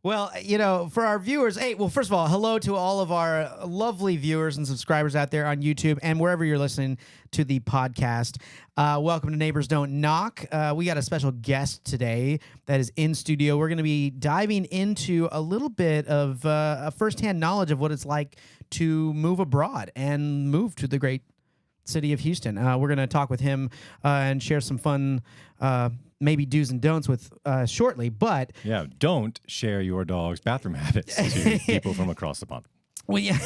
Well, for our viewers, first of all, hello to all of our lovely viewers and subscribers out there on YouTube and wherever you're listening to the podcast. Welcome to Neighbors Don't Knock. We got a special guest today that is in studio. We're going to be diving into a little bit of a firsthand knowledge of what it's like to move abroad and move to the great city of Houston. We're going to talk with him and share some fun maybe do's and don'ts with shortly, but yeah, don't share your dog's bathroom habits to people from across the pond. Well, yeah,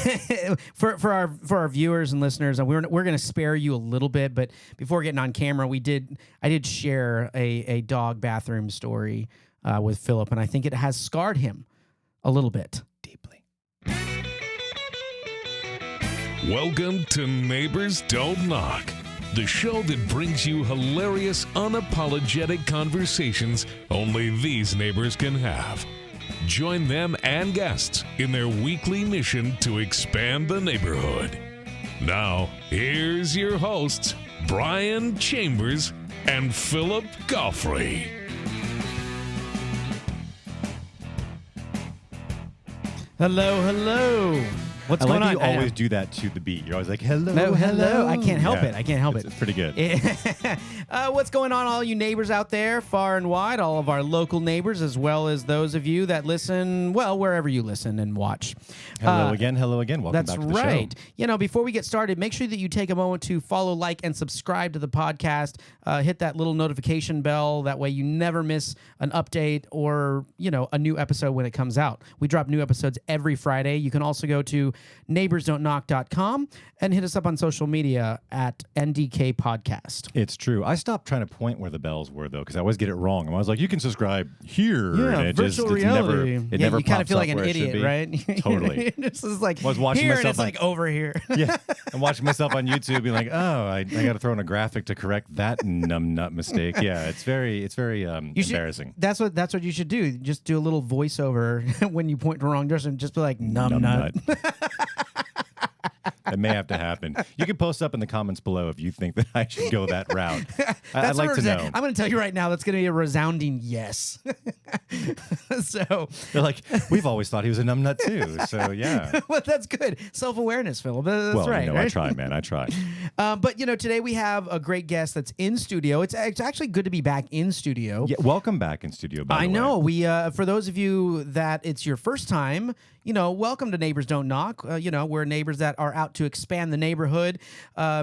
for our viewers and listeners, we're going to spare you a little bit, but before getting on camera, I did share a dog bathroom story with Philip, and I think it has scarred him a little bit. Deeply. Welcome to Neighbors Don't Knock, the show that brings you hilarious, unapologetic conversations only these neighbors can have. Join them and guests in their weekly mission to expand the neighborhood. Now, here's your hosts, Brian Chambers and Philip Goffrey. Hello. What's going on? You always do that to the beat. You're always like, hello. I can't help it. It's pretty good. What's going on, all you neighbors out there, far and wide, all of our local neighbors, as well as those of you that listen, well, wherever you listen and watch. Hello again. Welcome back to the show. That's right. Before we get started, make sure that you take a moment to follow, like, and subscribe to the podcast. Hit that little notification bell. That way you never miss an update or, a new episode when it comes out. We drop new episodes every Friday. You can also go to neighborsdon'tknock.com and hit us up on social media at NDK Podcast. It's true. I stopped trying to point where the bells were, though, because I always get it wrong. And I was like, you can subscribe here. Yeah, and virtual reality. It never you kind of feel like an pops up idiot, right? Totally. This is like I was watching here, myself and it's like over here. Yeah, I'm watching myself on YouTube, being like, oh, I got to throw in a graphic to correct that numbnut mistake. Yeah, it's very embarrassing. That's what you should do. Just do a little voiceover when you point the wrong direction. Just be like numbnut. That may have to happen. You can post up in the comments below if you think that I should go that route. I'd like to know. I'm going to tell you right now, that's going to be a resounding yes. So they're like, we've always thought he was a numbnut too. So yeah. Well, that's good. Self-awareness, Philip. That's right. I try, man. I try. But today we have a great guest that's in studio. It's actually good to be back in studio. Yeah, welcome back in studio. By the way. I know. We for those of you that it's your first time, welcome to Neighbors Don't Knock. We're neighbors that are out to expand the neighborhood,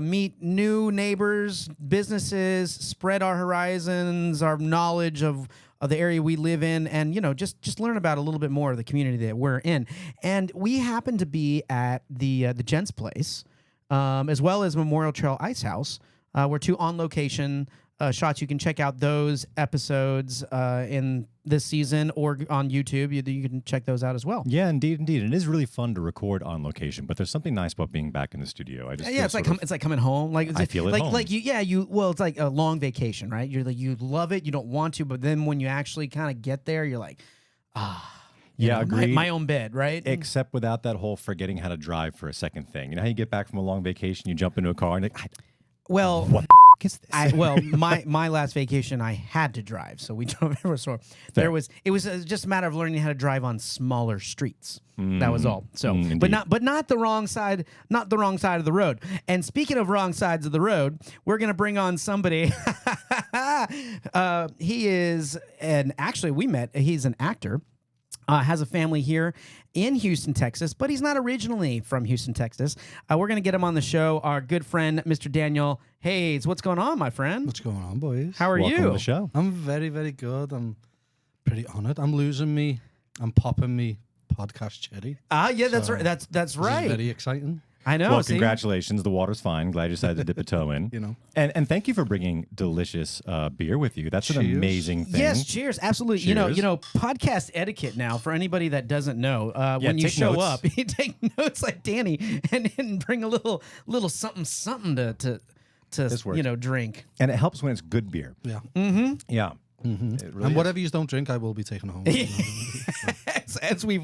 meet new neighbors, businesses, spread our horizons, our knowledge of the area we live in, and just learn about a little bit more of the community that we're in. And we happen to be at the Gents Place, as well as Memorial Trail Ice House. We're two on location shots. You can check out those episodes in this season or on YouTube. You can check those out as well. Yeah, indeed. It is really fun to record on location, but there's something nice about being back in the studio. It's like coming home. Like I feel at home. It's like a long vacation, right? You're like, you love it, you don't want to, but then when you actually kind of get there, you're like, agreed. My own bed, right? Except without that whole forgetting how to drive for a second thing. You know how you get back from a long vacation, you jump into a car and what the is this? My last vacation, I had to drive, so we drove everywhere. So it was just a matter of learning how to drive on smaller streets. That was all. So, but not the wrong side, not the wrong side of the road. And speaking of wrong sides of the road, we're gonna bring on somebody. He is he's an actor. Has a family here in Houston, Texas, but he's not originally from Houston, Texas. We're going to get him on the show. Our good friend, Mr. Daniel Hayes. What's going on, my friend? What's going on, boys? How are Welcome you? to the show. I'm very, very good. I'm pretty honored. I'm popping me podcast cherry. Yeah, that's right. That's right. Very exciting. I know. Well, congratulations. The water's fine. Glad you decided to dip a toe in. And thank you for bringing delicious beer with you. That's an amazing thing. Yes, cheers. Absolutely. Cheers. Podcast etiquette now for anybody that doesn't know. When you show up, you take notes like Danny and bring a little something to drink. And it helps when it's good beer. Yeah. Mm-hmm. Yeah. Mm-hmm. Really and whatever you don't drink, I will be taking home. as we've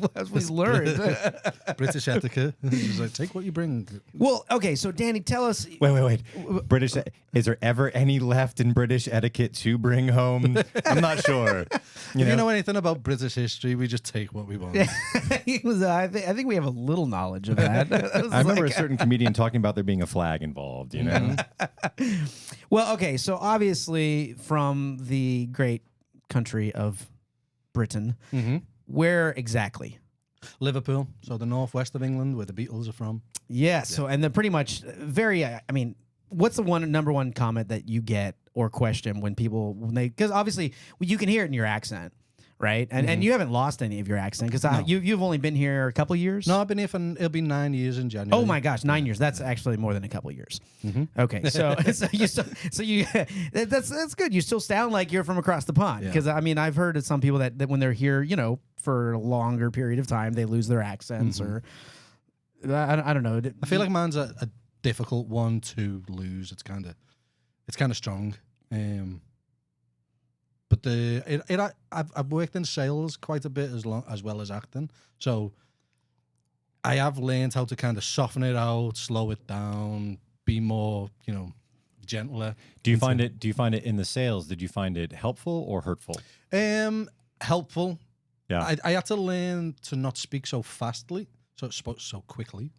learned. British etiquette. It's like, take what you bring. Well, okay, so Danny, tell us. Wait. British. Is there ever any left in British etiquette to bring home? I'm not sure. If you know anything about British history, we just take what we want. I think we have a little knowledge of that. I remember a certain comedian talking about there being a flag involved. You know. Well, okay, so obviously from the great country of Britain, where exactly? Liverpool, so the northwest of England, where the Beatles are from. Yeah, so and then pretty much what's the number one comment that you get or question when they, because obviously you can hear it in your accent, right? And you haven't lost any of your accent because you've only been here a couple years. No, I've been here it'll be 9 years in January. Oh my gosh, 9 years. That's actually more than a couple years. Okay, so that's good. You still sound like you're from across the pond because I've heard of some people that when they're here, for a longer period of time, they lose their accents or I don't know. I feel like mine's a difficult one to lose. It's kind of strong. But I've worked in sales quite a bit as well as acting, so I have learned how to kind of soften it out, slow it down, be more, gentler. Do you find it in the sales? Did you find it helpful or hurtful? Helpful. Yeah. I had to learn to not speak so fastly, so quickly,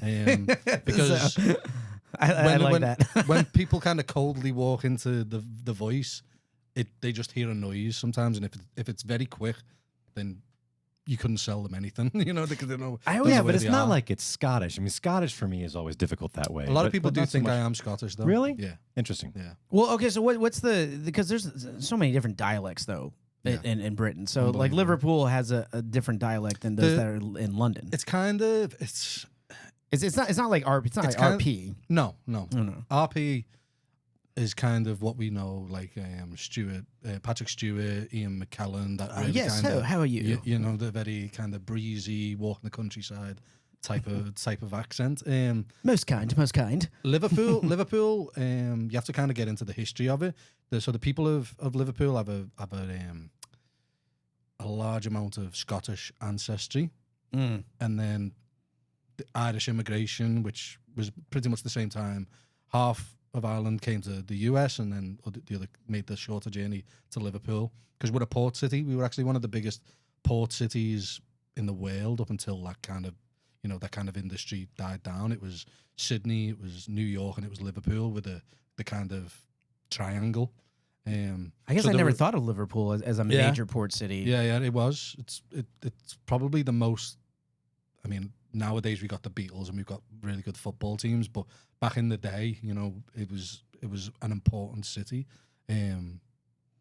because I like that. when people kind of coldly walk into the voice, they just hear a noise sometimes, and if it's very quick, then you couldn't sell them anything, because they know. But it's not like it's Scottish. I mean, Scottish for me is always difficult that way. A lot of people do think I am Scottish, though. Really? Yeah. Interesting. Yeah. Well, okay, so what's because there's so many different dialects though in Britain. So like Liverpool has a different dialect than those that are in London. It's kind of it's not like RP. It's not like RP. No. No. RP is kind of what we know, like Patrick Stewart, Ian McKellen. That really yes. kind of, how are you? The very kind of breezy, walk in the countryside type of accent. Most kind. Liverpool. You have to kind of get into the history of it. So the people of Liverpool have a large amount of Scottish ancestry, and then the Irish immigration, which was pretty much the same time. Half of Ireland came to the US, and then the other made the shorter journey to Liverpool, because we're a port city. We were actually one of the biggest port cities in the world up until that kind of industry died down. It was Sydney, it was New York, and it was Liverpool with the kind of triangle. I guess I never thought of Liverpool as a major port city. Yeah, it was. It's probably the most. I mean, nowadays we got the Beatles and we've got really good football teams, but back in the day, it was an important city.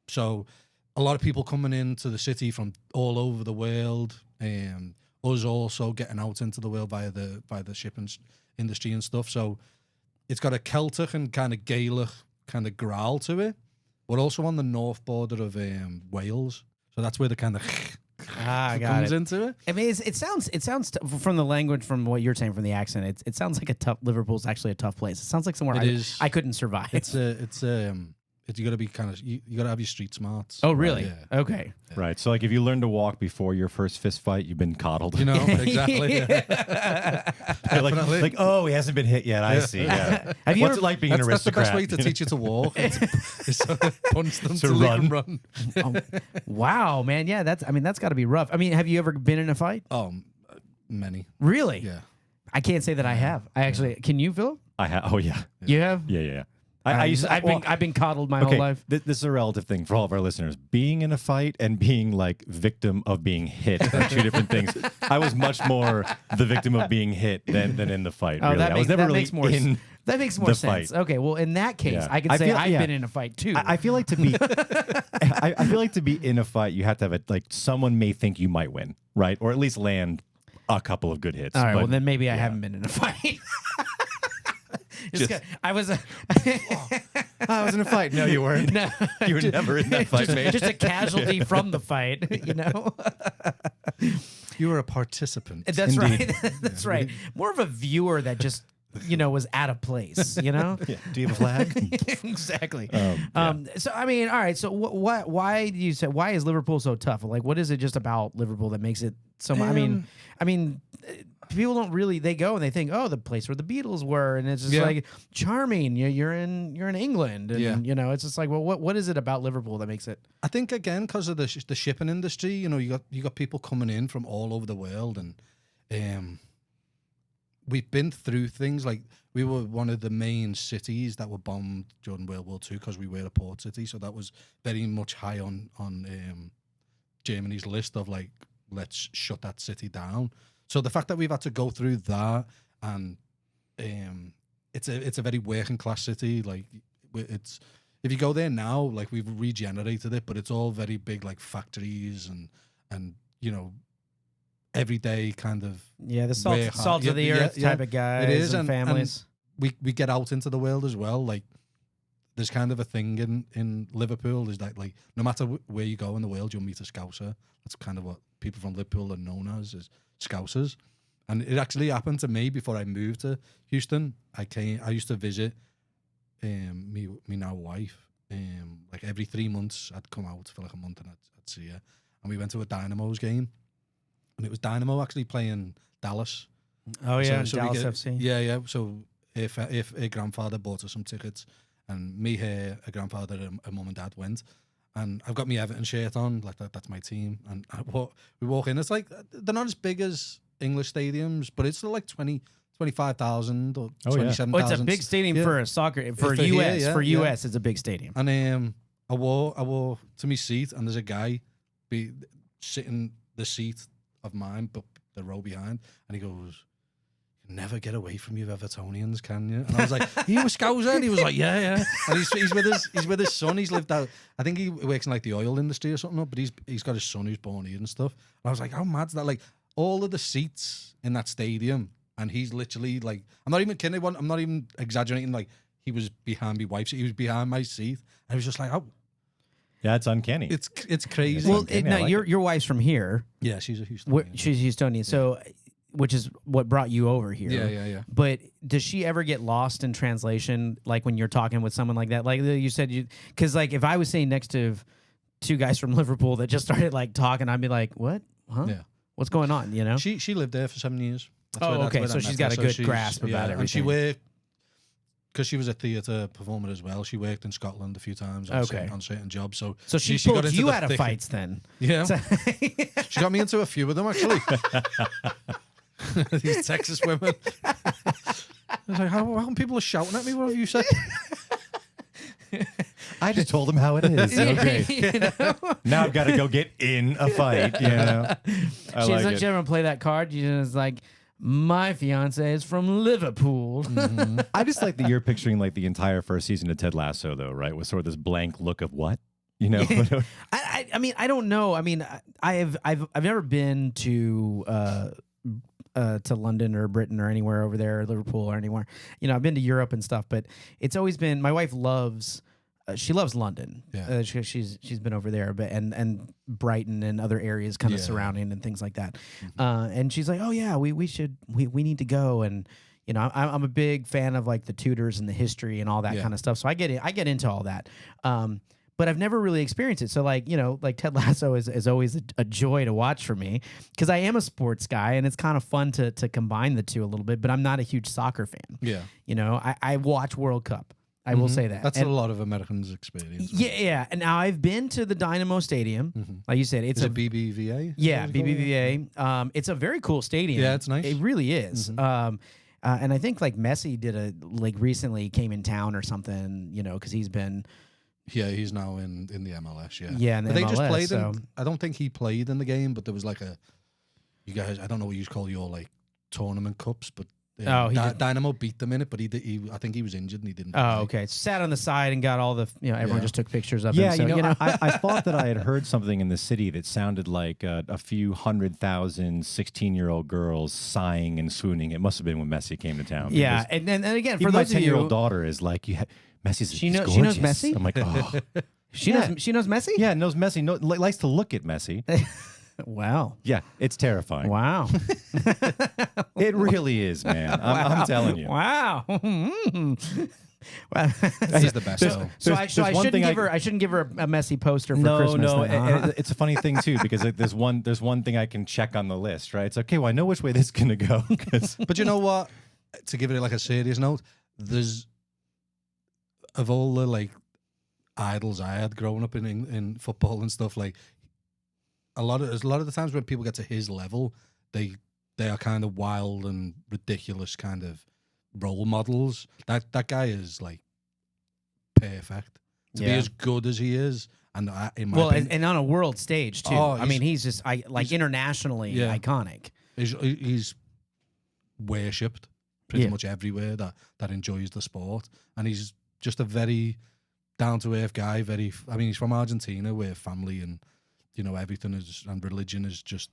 So a lot of people coming into the city from all over the world. Us also getting out into the world via the shipping industry and stuff. So it's got a Celtic and kind of Gaelic kind of growl to it. We're also on the north border of Wales, so that's where the kind of comes into it. I mean, it sounds from the language, from what you're saying, from the accent, it sounds like Liverpool's actually a tough place. It sounds like somewhere I couldn't survive. You got to be you got to have your street smarts. Oh, really? Yeah. Okay. Yeah. Right. So, like, if you learn to walk before your first fist fight, you've been coddled. Exactly. like, oh, he hasn't been hit yet. I see. Yeah. What's it like being an That's the aristocrat? best way to teach you to walk. Is punch them to till run. they can run. Wow, man. Yeah, that's got to be rough. I mean, have you ever been in a fight? Oh, many. Really? Yeah. I can't say that I have. I actually. Can you, Phil? I have. Oh, yeah. You have? Yeah. I've been coddled my whole life. This is a relative thing for all of our listeners. Being in a fight and being like victim of being hit are two different things. I was much more the victim of being hit than in the fight. Oh, really. I was never really in that makes more the sense. fight. Okay, well, in that case, Yeah. I can say I've been in a fight too. I feel like to be, I feel like to be in a fight, you have to have someone may think you might win, right, or at least land a couple of good hits. All right, well then maybe I haven't been in a fight. I was I was in a fight. No, you weren't. No, You were never in that fight, mate. just a casualty from the fight. You were a participant. That's Indeed. right. That's right. More of a viewer that just was out of place, Yeah. Do you have a flag? Exactly. Yeah. So I mean, all right. So why do you say why is Liverpool so tough? Like, what is it just about Liverpool that makes it so much? I mean, people don't really. They go and they think, oh, the place where the Beatles were, and it's just like charming. You're in England, and it's just like, well, what is it about Liverpool that makes it? I think again because of the shipping industry. You got people coming in from all over the world, and we've been through things like we were one of the main cities that were bombed during World War II because we were a port city, so that was very much high on Germany's list of like, let's shut that city down. So the fact that we've had to go through that, and it's a very working class city. Like it's if you go there now, like we've regenerated it, but it's all very big like factories and everyday kind of the salt of the earth type of guys. It is, and families. And we get out into the world as well. Like there's kind of a thing in Liverpool is that like no matter where you go in the world, you'll meet a Scouser. That's kind of what people from Liverpool are known as Scousers. And it actually happened to me before I moved to Houston. I used to visit me now wife. Like every 3 months I'd come out for like a month and I'd see her. And we went to a Dynamo's game. And it was Dynamo actually playing Dallas. Oh yeah, so Dallas FC. Yeah. So if her grandfather bought us some tickets, and me, her grandfather, and her mum and dad went, and I've got my Everton shirt on, like that's my team. And we walk in, it's like they're not as big as English stadiums, but it's still like 25,000 or 27,000. Well, it's a big stadium for a soccer for US. Here, for US, it's a big stadium. And I wore to my seat, and there's a guy sitting the seat of mine, but the row behind, and he goes, "You never get away from you Evertonians, can you?" And I was like, "You a Scouser?" And he was like, "Yeah." And he's with his son. He's lived out. I think he works in like the oil industry or something. But he's got his son who's born here and stuff. And I was like, "How mad's that?" Like all of the seats in that stadium, and he's literally like, I'm not even kidding. I'm not even exaggerating. Like he was behind my wife's seat. He was behind my seat. And I was just like, "Oh." Yeah, it's uncanny. It's crazy. Well, your wife's from here. Yeah, she's a Houstonian. She's Houstonian, so which is what brought you over here. Yeah. But does she ever get lost in translation, like when you're talking with someone like that? Like you said, because like if I was sitting next to two guys from Liverpool that just started like talking, I'd be like, "What? Huh? Yeah. What's going on?" She lived there for 7 years. Okay, so she's got a good grasp about everything. And she worked, because she was a theater performer as well. She worked in Scotland a few times on certain jobs. So she pulled you out of fights then. Yeah. She got me into a few of them, actually. These Texas women. I was like, how come people are shouting at me? What have you said? I just told them how it is. Okay. Now I've got to go get in a fight. She ever play that card? She's just like, "My fiance is from Liverpool." Mm-hmm. I just like that you're picturing like the entire first season of Ted Lasso, though, right? With sort of this blank look of what, I mean, I don't know. I mean, I've never been to London or Britain or anywhere over there, or Liverpool or anywhere. I've been to Europe and stuff, but it's always been. My wife loves. She loves London. Yeah. She's been over there, but and Brighton and other areas kind of surrounding and things like that. Mm-hmm. And she's like, "Oh yeah, we need to go." And I'm a big fan of like the Tudors and the history and all that kind of stuff. So I get into all that. But I've never really experienced it. So like Ted Lasso is always a joy to watch for me, because I am a sports guy and it's kind of fun to combine the two a little bit. But I'm not a huge soccer fan. Yeah. I watch World Cup. I will say that. That's a lot of Americans' experience. Right? Yeah. And now I've been to the Dynamo Stadium. Mm-hmm. Like you said, it's a BBVA? Yeah, BBVA. It's a very cool stadium. Yeah, it's nice. It really is. Mm-hmm. And I think like Messi recently came in town or something, because he's been... Yeah, he's now in the MLS, yeah. Yeah, in the MLS. They just played I don't think he played in the game, but there was like you guys, I don't know what you call your like tournament cups, but Dynamo beat them in it, but he I think he was injured and he didn't play. Okay. Sat on the side and got all the, everyone just took pictures of him. Yeah, So, I thought that I had heard something in the city that sounded like a few 100,000 16-year-old girls sighing and swooning. It must have been when Messi came to town. Yeah, and again, for even my those of you... 10-year-old daughter is like, Messi's she knows Messi? I'm like, oh. She knows Messi? Yeah, knows Messi. Likes to look at Messi. Wow. Yeah, it's terrifying. Wow. It really is, man. I'm telling you. Wow. Well, He's the best. though. so I shouldn't give her. I shouldn't give her a messy poster for Christmas. No, then, huh? it's a funny thing too because like, there's one thing I can check on the list, right? It's okay. Well, I know which way this is gonna go. But you know what? To give it like a serious note, there's of all the like idols I had growing up in football and stuff, like a lot of the times when people get to his level, they are kind of wild and ridiculous kind of role models. That guy is like perfect to be as good as he is, and in my opinion, and on a world stage too. Oh, I mean, he's just internationally iconic. he's worshipped pretty much everywhere that enjoys the sport, and he's just a very down to earth guy. He's from Argentina, where family and everything is and religion is just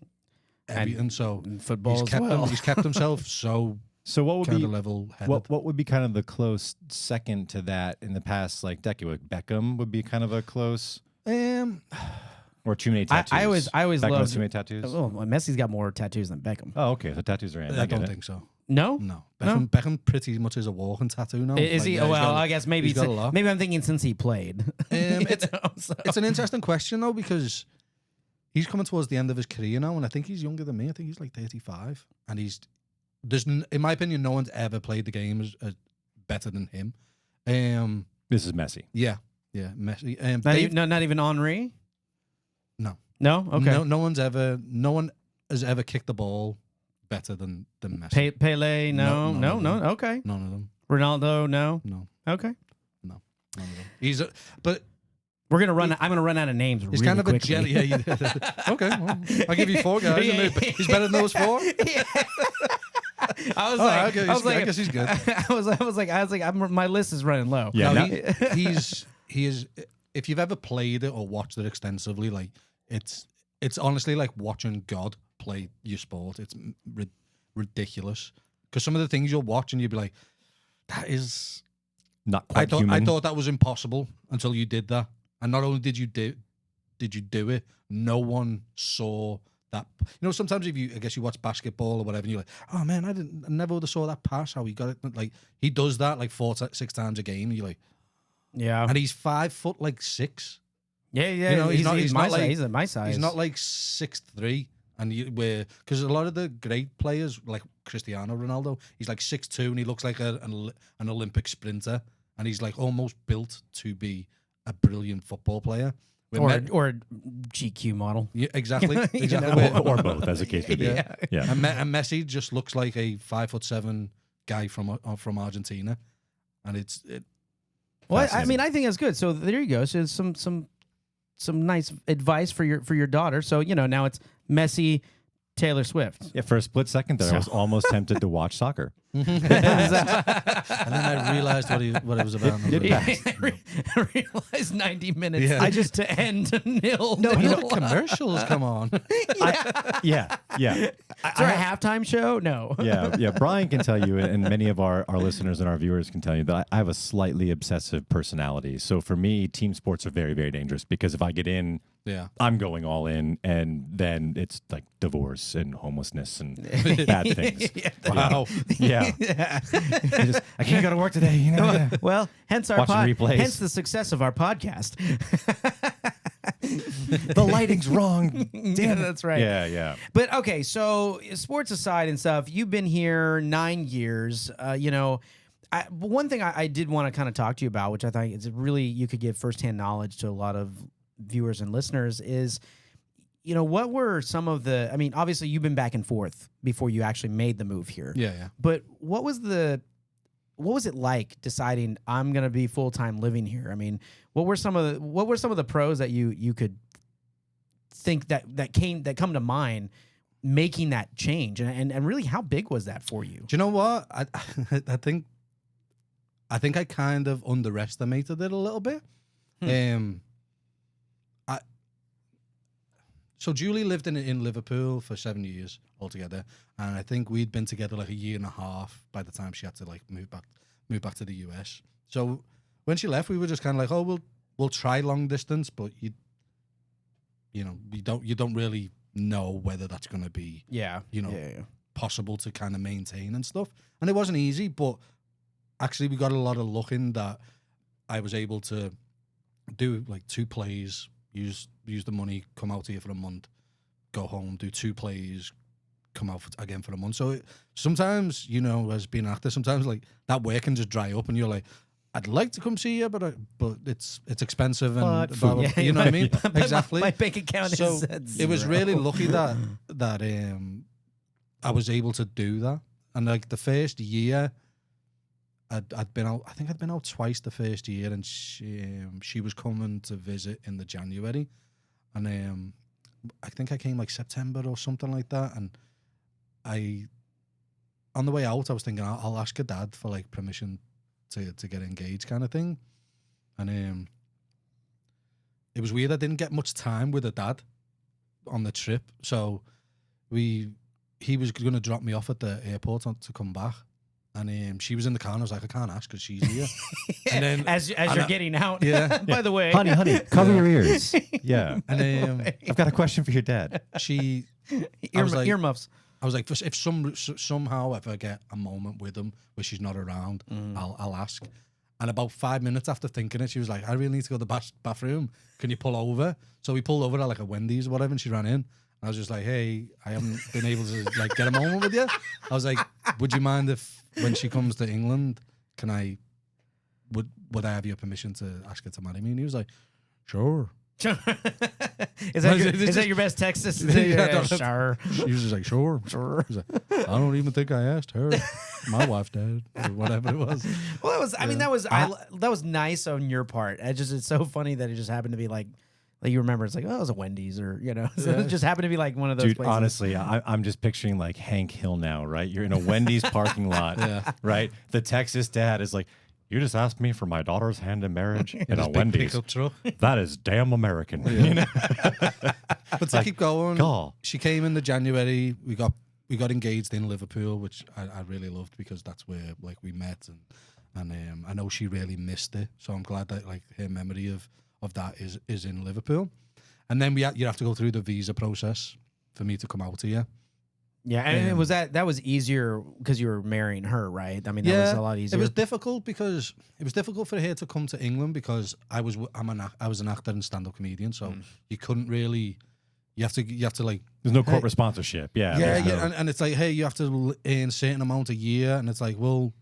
everything. And so football he's kept himself So what would be level headed. what would be kind of the close second to that in the past like decade? Like Beckham would be kind of a close, or too many tattoos. I always Beckham loved has too many tattoos. Oh, well, Messi's got more tattoos than Beckham. Oh, okay. So tattoos are in. I don't think so. No, Beckham pretty much is a walking tattoo now. Is he? Well, I guess maybe he's got a lot. maybe I'm thinking since he played. It's an interesting question though, because he's coming towards the end of his career now, and I think he's younger than me. I think he's like 35, and in my opinion, no one's ever played the game as better than him. This is Messi. Yeah, Messi. Not even Henry. No, okay. No one has ever kicked the ball better than Messi. Pele, no. Okay. None of them. Ronaldo, no. Okay. No, none of them. But we're gonna run. I'm gonna run out of names. He's really kind of quickly. Okay, well, I'll give you 4 guys. He's better than those 4. I was I guess he's good. I was like, my list is running low. Yeah. No, he is. If you've ever played it or watched it extensively, like it's honestly like watching God play your sport. It's ridiculous because some of the things you'll watch and you'll be like, that is not quite human. I thought that was impossible until you did that, and not only did you do it, no one saw that. Sometimes I guess you watch basketball or whatever, and you're like, oh man, I never would have saw that pass. How he got it? Like he does that like 4-6 times a game. And you're like, yeah, and he's 5'6". Yeah. He's my size. He's my size. He's not like 6'3". And because a lot of the great players like Cristiano Ronaldo, he's like 6'2", and he looks like an Olympic sprinter, and he's like almost built to be a brilliant football player. Or a GQ model. Yeah, exactly. or both, as a case would be. Yeah. And Messi just looks like a 5'7" guy from Argentina, and it's. Well, I mean, I think that's good. So there you go. So some nice advice for your daughter. So now it's Messi, Taylor Swift. Yeah, for a split second there, I was almost tempted to watch soccer. And then I realized what it was about. I realized 90 minutes. Yeah. To end 0. No, commercials come on. Yeah. Is there a halftime show? No. Yeah. Brian can tell you, and many of our listeners and our viewers can tell you that I have a slightly obsessive personality. So for me, team sports are very, very dangerous because if I get in, I'm going all in, and then it's like divorce and homelessness and bad things. Wow. Yeah. I can't go to work today. Well, hence our hence the success of our podcast. The lighting's wrong. Damn, that's right. Yeah. But okay, so sports aside and stuff, you've been here 9 years. One thing I did want to kind of talk to you about, which I think is really you could give firsthand knowledge to a lot of viewers and listeners, is what were some of the? I mean, obviously you've been back and forth before you actually made the move here. Yeah. But what was it like deciding I'm going to be full time living here? I mean, what were some of the pros that you could think that come to mind making that change, and really how big was that for you? Do you know what I think I kind of underestimated it a little bit. So Julie lived in Liverpool for 7 years altogether, and I think we'd been together like a year and a half by the time she had to like move back to the US. So when she left, we were just kind of like, oh, we'll try long distance, but you don't really know whether that's going to be, Yeah. you know, Yeah. possible to kind of maintain and stuff. And it wasn't easy, but actually we got a lot of luck in that I was able to do like 2 plays, use the money, come out here for a month, go home, do 2 plays, come out again for a month. So sometimes, you know, as being an actor, sometimes like that work can just dry up and you're like, I'd like to come see you, but it's expensive and blah, blah, blah. Yeah, You know what I mean? Exactly. My bank account So is at it was zero. really lucky that I was able to do that. And like the first year, I'd been out. I think I'd been out twice the first year, and she was coming to visit in the January, and I think I came like September or something like that. And on the way out, I was thinking I'll ask her dad for like permission to get engaged, kind of thing. And it was weird. I didn't get much time with her dad on the trip, so he was going to drop me off at the airport to come back. And she was in the car, and I was like, I can't ask because she's here. And then as you're getting out, yeah. By the way, honey, cover your ears. Yeah. And I've got a question for your dad. I was like, earmuffs. I was like, if somehow if I get a moment with him where she's not around, I'll ask. And about 5 minutes after thinking it, she was like, I really need to go to the bathroom. Can you pull over? So we pulled over at like a Wendy's or whatever, and she ran in. I was just like, hey, I haven't been able to like get a moment with you. I was like, would you mind if when she comes to England, would I have your permission to ask her to marry me? And he was like, sure. Is that your best Texas? Yeah, sure. She was just like, sure. Sure. He was like, I don't even think I asked her. My wife did, or whatever it was. Well, that was. I mean, that was nice on your part. It's so funny that it just happened to be like you remember. It's like, oh, it was a Wendy's, or so it just happened to be like one of those. Dude, places. honestly, I'm just picturing like Hank Hill now, right? You're in a Wendy's parking lot, right? The Texas dad is like, you just asked me for my daughter's hand in marriage in a Wendy's. Pickup truck. That is damn American. You know? But to keep going, God. She came in the January. We got engaged in Liverpool, which I really loved because that's where like we met, and I know she really missed it. So I'm glad that like her memory of that is in Liverpool. And then you have to go through the visa process for me to come out here. Yeah, and was that was easier because you were marrying her, right? I mean, that was a lot easier. It was difficult because it was difficult for her to come to England because I was an actor and stand-up comedian, so you couldn't really. You have to like. There's no corporate sponsorship. Yeah. And it's like, hey, you have to earn a certain amount a year, and it's like, well,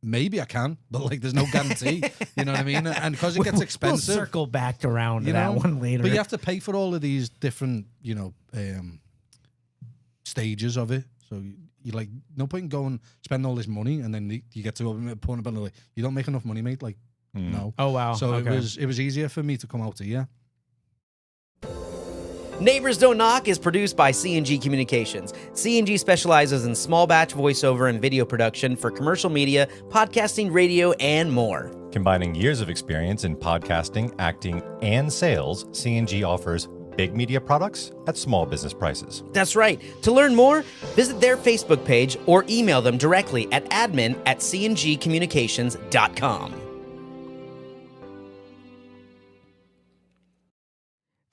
maybe I can, but like, there's no guarantee. You know what I mean? And because it gets expensive, we'll circle back around to that one later. But you have to pay for all of these different, stages of it. So you like, no point in going spend all this money and then you get to a point about like, you don't make enough money, mate. Like, no. Oh wow. So it was easier for me to come out here. Neighbors Don't Knock is produced by C&G Communications. C&G specializes in small batch voiceover and video production for commercial media, podcasting, radio, and more. Combining years of experience in podcasting, acting, and sales, C&G offers big media products at small business prices. That's right. To learn more, visit their Facebook page or email them directly at admin@cngcommunications.com.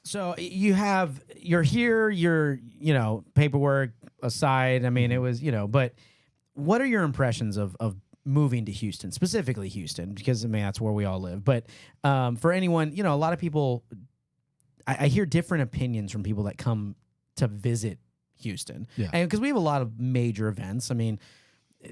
So you're here, paperwork aside. I mean, it was, but what are your impressions of moving to Houston, specifically Houston? Because, I mean, that's where we all live. But for anyone, a lot of people, I hear different opinions from people that come to visit Houston. Yeah. And because we have a lot of major events. I mean,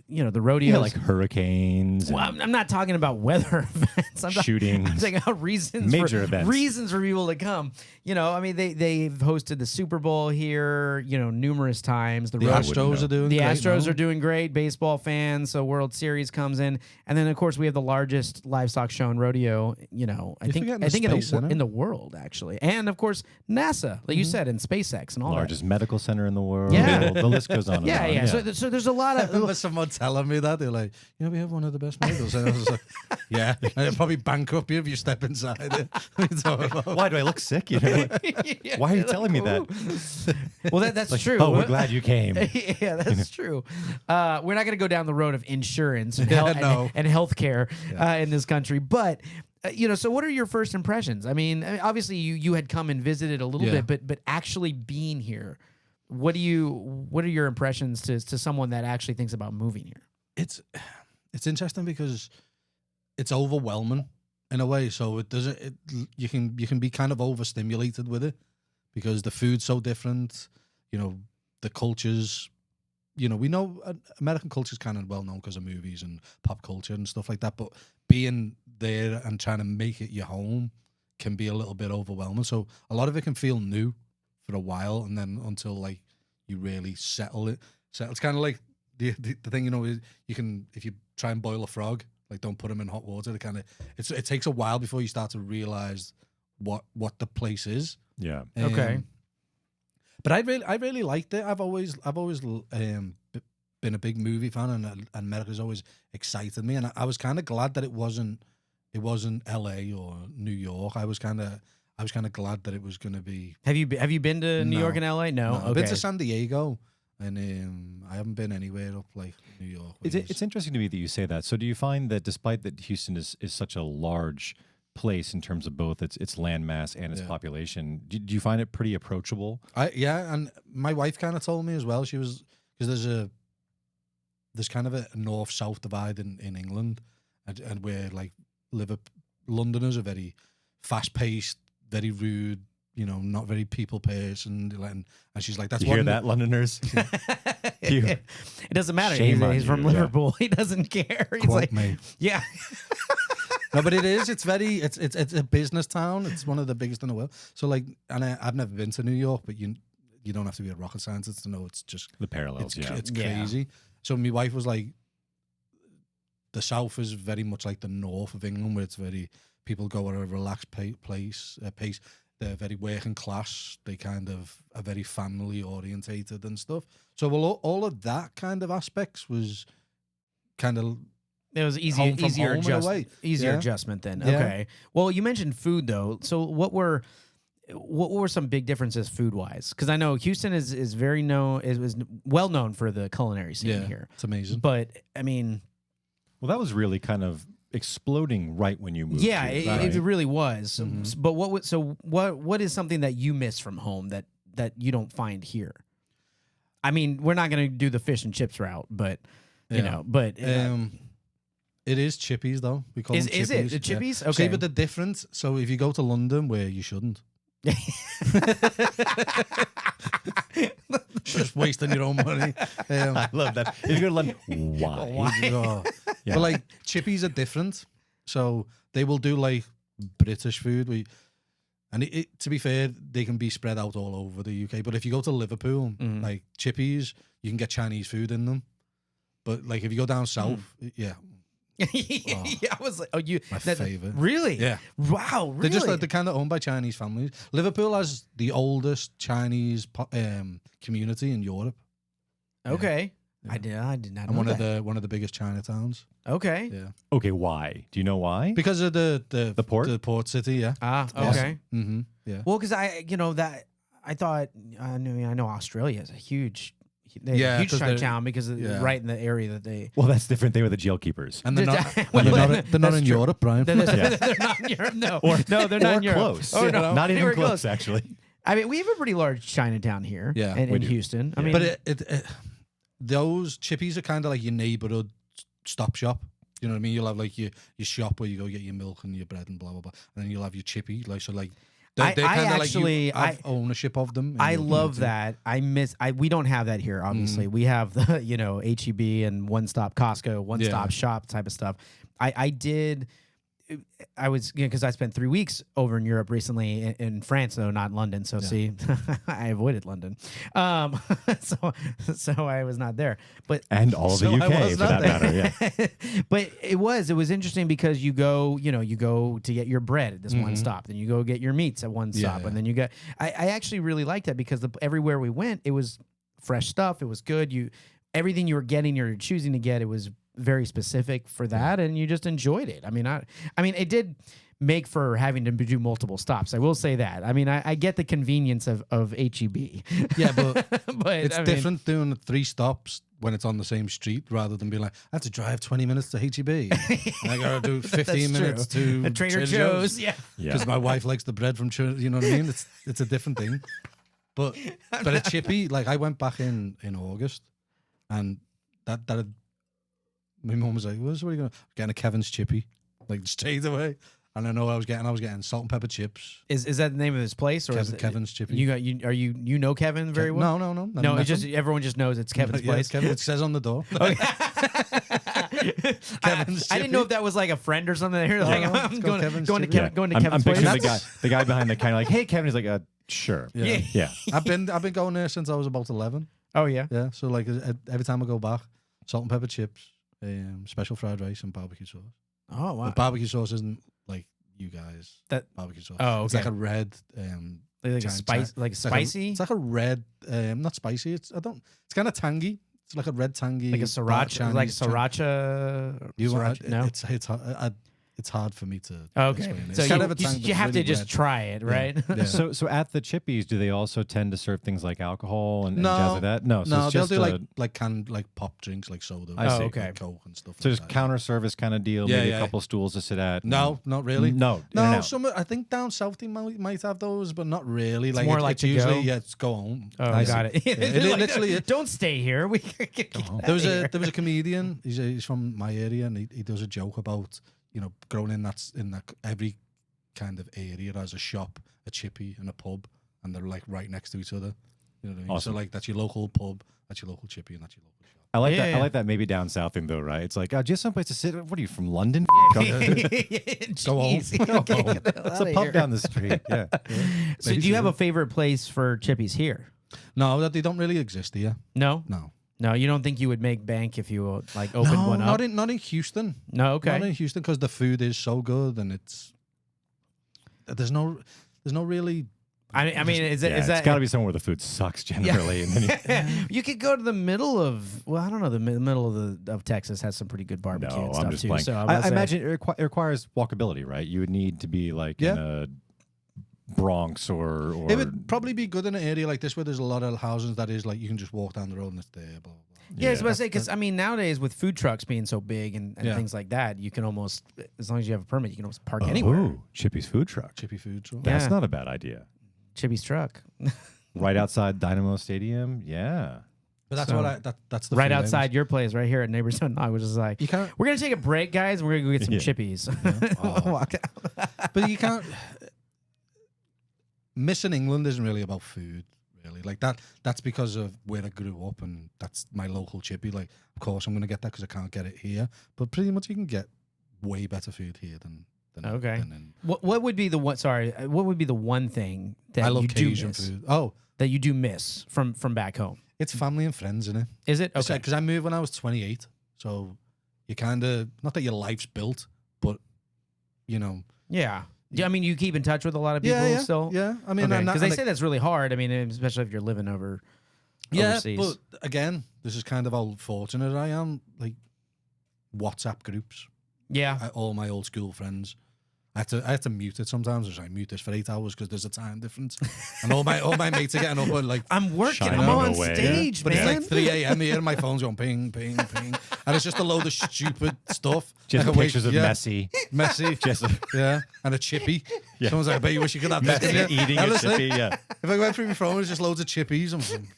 the rodeo, like hurricanes. Well, I'm not talking about weather events. I'm shootings. I'm talking about major events. Reasons for people to come. I mean, they've hosted the Super Bowl here, numerous times. The Astros are doing great. The Astros are doing great. Baseball fans. So World Series comes in, and then of course we have the largest livestock show and rodeo. I think in the world actually, and of course NASA, like you said, and SpaceX and all largest that. medical center in the world. Yeah, the list goes on. Yeah, and on. yeah. So there's a lot of. Someone telling me that they're like, we have one of the best medical centers. I was like, yeah, and it'll probably bankrupt you if you step inside it. Why do I look sick? Why are you telling me that? Well, that's like, true. Oh, we're glad you came. Yeah, that's true. We're not going to go down the road of insurance and healthcare in this country, but So what are your first impressions? I mean, obviously you had come and visited a little bit, but actually being here, what are your impressions to someone that actually thinks about moving here? It's interesting because it's overwhelming in a way. So you can be kind of overstimulated with it because the food's so different. The cultures. We know American culture is kind of well known because of movies and pop culture and stuff like that. But being there and trying to make it your home can be a little bit overwhelming. So a lot of it can feel new for a while, and then until like you really settle it. So it's kind of like the thing, you can, if you try and boil a frog, like don't put them in hot water. It takes a while before you start to realize what the place is. Yeah. Okay. But I really liked it. I've always been a big movie fan, and Merica's always excited me. And I was kind of glad that it wasn't L.A. or New York. I was kind of glad that it was going to be. Have you been to New York and L.A.? No. I've been to San Diego, and I haven't been anywhere up like New York. It's interesting to me that you say that. So do you find that despite that Houston is such a large place in terms of both its land mass and its population, do you find it pretty approachable? And my wife kind of told me as well. She was, because there's kind of a north-south divide in England, and where like Londoners are very fast-paced, very rude, not very people person, and she's like, that's you hear that, Londoners? It doesn't matter. He's from Liverpool. He doesn't care. He's Quote like, me. yeah. No, but it is. It's a business town. It's one of the biggest in the world. So like, and I've never been to New York, but you don't have to be a rocket scientist to know it's just the parallels. It's crazy. So my wife was like, the South is very much like the north of England, where it's very, people go at a relaxed pace. They're very working class. They kind of are very family orientated and stuff. So all of that kind of aspects was kind of. It was easier adjustment then. Yeah. Okay. Well, you mentioned food though. So what were some big differences food wise? Because I know Houston is very known. It was well known for the culinary scene here. It's amazing. But I mean, well, that was really kind of exploding right when you moved. Yeah, it it really was. Mm-hmm. But what is something that you miss from home that you don't find here? I mean, we're not going to do the fish and chips route, but it is Chippies though. We call them Chippies. Is it the Chippies? Yeah. Okay. See, but the difference. So if you go to London, where you shouldn't, just wasting your own money. I love that. If you go to London, why? But like Chippies are different. So they will do like British food. And to be fair, they can be spread out all over the UK. But if you go to Liverpool, like Chippies, you can get Chinese food in them. But like if you go down south, Yeah, I was like, my favorite. Really? Yeah. Wow, really? They're just like, they're kind of owned by Chinese families. Liverpool has the oldest Chinese community in Europe. Okay. Yeah. I did not And know one of the biggest Chinatowns. Okay. Yeah. Okay, why? Do you know why? Because of the port? The port city, yeah. Ah, Yes. okay. Mm-hmm. Yeah. Well, because I know Australia is a huge Chinatown because of right in the area that they. Well, that's different. They were the jail keepers. And they're not in Europe, Brian. They're not in Europe. No, they're not in Europe. Close. Oh, no, not even anywhere close, actually. I mean, we have a pretty large Chinatown here. Yeah, in we do. Houston. I Yeah. mean, but those Chippies are kind of like your neighborhood stop shop. You know what I mean? You'll have like your shop where you go get your milk and your bread and blah blah blah, and then you'll have your Chippy. Like so, like they're kind of like you have ownership of them. I love that. We don't have that here. Obviously, we have the HEB and one stop Costco, one stop shop type of stuff. I was because I spent 3 weeks over in Europe recently in France, though not London. So see, I avoided London, so I was not there. But and all of the UK for that matter, yeah. But it was interesting because you go to get your bread at this one stop, then you go get your meats at one stop, and then you get. I actually really liked that because everywhere we went, it was fresh stuff. It was good. Everything you were getting, you're choosing to get. It was very specific for that, and you just enjoyed it. I mean, it did make for having to do multiple stops. I will say that. I mean, I get the convenience of HEB. Yeah, but but it's different doing 3 stops when it's on the same street, rather than being like, I have to drive 20 minutes to HEB. And I got to do 15 minutes to Trader Joe's. Yeah. Because my wife likes the bread from Trader, you know what I mean? It's a different thing. But a Chippy, like I went back in August, and that my mum was like, "What are you going to getting a Kevin's Chippy?" Like straight away. And I know I was getting salt and pepper chips. Is that the name of this place, or is it Kevin's Chippy? You know Kevin very well? No. It's just everyone just knows it's Kevin's place. Kevin, it says on the door. Okay. Kevin's I didn't know if that was like a friend or something. I'm going to Kevin's I'm place. picturing the guy behind the counter, like, "Hey, Kevin." He's like, "Sure, yeah." I've been going there since I was about 11. Oh yeah. Yeah. So like every time I go back, salt and pepper chips, special fried rice, and barbecue sauce. Oh wow. But barbecue sauce isn't like you guys. That barbecue sauce. Oh, okay. It's like a red. Like a spice, like spicy. It's like a red. Not spicy. It's kind of tangy. It's like a red tangy. Like a sriracha. Like sriracha. No. It's hard for me to okay. explain it. So It's kind of a tang, you have really to just red. try it, right? Yeah. So at the Chippies, do they also tend to serve things like alcohol and jazz like that? No, so no, it's they'll just do like canned pop drinks like soda. I see. Okay. Like Coke and stuff. So like just that. counter service kind of deal. Yeah, maybe yeah. a couple stools to sit at. No, not really. No, in and No, out. some I think down south they might have those, but not really. Like more like it's to usually go? it's go home. Oh, I got it. Like, literally, don't stay here. We there was a comedian. He's from my area, and he does a joke about growing in that every kind of area has a shop, a Chippy, and a pub, and they're like right next to each other. You know what I mean? Awesome. So like that's your local pub, that's your local Chippy, and that's your local shop. I like Yeah, that. yeah. I like that. Maybe down south thing though, right? It's like, do you have someplace to sit? What are you from London? Go home. It's a pub down the street. Yeah. So do you have a favorite place for Chippies here? No, they don't really exist here. No, you don't think you would make bank if you like opened one up? Not in Houston. No, okay. Not in Houston because the food is so good and there's no really. I mean, is It's that got to be somewhere where the food sucks generally. And then you could go to the middle of I don't know, the middle of Texas has some pretty good barbecue and stuff I'm just too. playing. So I imagine it requires walkability, right? You would need to be like in a Bronx or It would probably be good in an area like this where there's a lot of houses that is like you can just walk down the road and it's there. Blah, blah, blah. Yeah, I was about to say, because I mean, nowadays with food trucks being so big and things like that, you can almost, as long as you have a permit, you can almost park anywhere. Ooh, Chippy's food truck. Chippy food truck. That's Yeah. not a bad idea. Chippy's truck. Right outside Dynamo Stadium. Yeah. But that's So, that's the right food outside items. your place, right here at Neighbors Don't Knock, which is like, You can't, we're going to take a break, guys. We're going to go get some Yeah. Chippies. Oh. Walk out. but you can't. Missing England isn't really about food, really. Like that's because of where I grew up, and that's my local Chippy. Like, of course, I'm going to get that because I can't get it here. But pretty much, you can get way better food here than Okay. than in, What would be the one? Sorry, what would be the one thing that I love you do Cajun miss? food. Oh, That you do miss from back home? it's family and friends, isn't it? Is it okay? Because I moved when I was 28, so you kind of not that your life's built, but Yeah. I mean, you keep in touch with a lot of people still. Yeah, I mean, Because they say that's really hard. I mean, especially if you're living overseas. but again, this is kind of how fortunate I am. Like WhatsApp groups, Yeah. all my old school friends. I had to mute it sometimes. I was like, mute this for 8 hours because there's a time difference, and all my mates are getting up and like. I'm working. Shining I'm on away. stage, But man. it's like 3 a.m. here, and my phone's going ping, ping, ping, and it's just a load of stupid stuff. Just Like, pictures of Messi. Messi, Just and a Chippy. Yeah. Someone's like, I bet you wish you could have this. Messi eating a Honestly, Chippy. Yeah. If I went through my phone, it's just loads of Chippies. I'm like,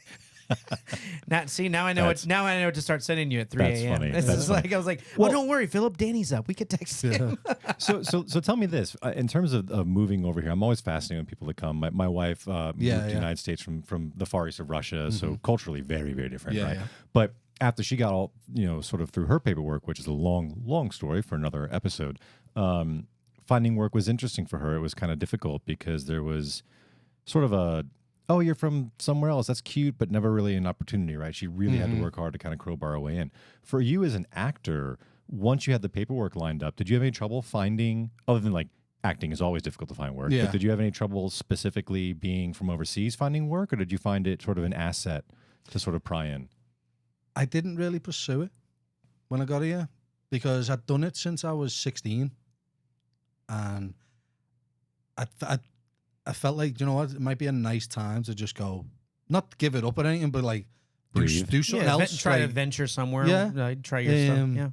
Now I know what. Now I know what to start sending you at 3 That's a.m. funny. It's That's just funny. like I was like, Well- don't worry, Philip. Danny's up. We could text him. So tell me this. In terms of moving over here, I'm always fascinated when people that come. My wife moved to the United States from the far east of Russia, so culturally very, very different, right? Yeah. But after she got all, sort of through her paperwork, which is a long, long story for another episode, finding work was interesting for her. It was kind of difficult because there was sort of oh, you're from somewhere else. That's cute, but never really an opportunity, right? She really had to work hard to kind of crowbar her way in. For you as an actor, once you had the paperwork lined up, did you have any trouble finding, other than like acting is always difficult to find work, Yeah. but did you have any trouble specifically being from overseas finding work, or did you find it sort of an asset to sort of pry in? I didn't really pursue it when I got here because I'd done it since I was 16, and I felt like, you know what, it might be a nice time to just go, not give it up or anything, but like do something else. Try to venture somewhere. Yeah. Try your stuff. Yeah.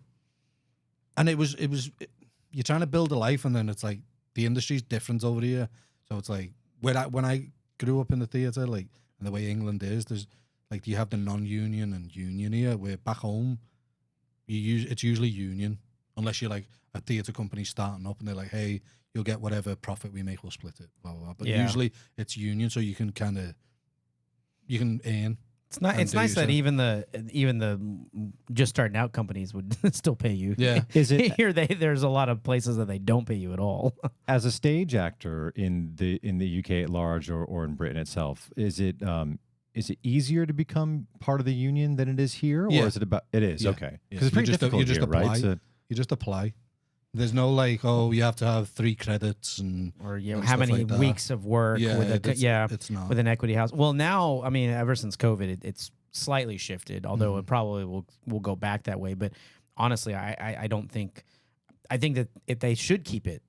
And you're trying to build a life, and then it's like the industry's different over here. So it's like when I grew up in the theatre, like, and the way England is, there's like you have the non-union and union here. Where back home, it's usually union, unless you're like a theatre company starting up, and they're like, hey, you'll get whatever profit we make, we'll split it. Blah blah blah. But usually it's union, so you can earn. It's nice that even the just starting out companies would still pay you. Yeah. Is it Here there's a lot of places that they don't pay you at all. as a stage actor in the UK at large or in Britain itself? Is it easier to become part of the union than it is here, or is it about? It is okay because it's pretty difficult you just here, apply. right? So, you just apply. There's no like, oh, you have to have 3 credits or and how stuff many like that. weeks of work It's not. with an equity house. Well, now I mean, ever since COVID, it's slightly shifted. Although it probably will go back that way. But honestly, I don't think. I think that if they should keep it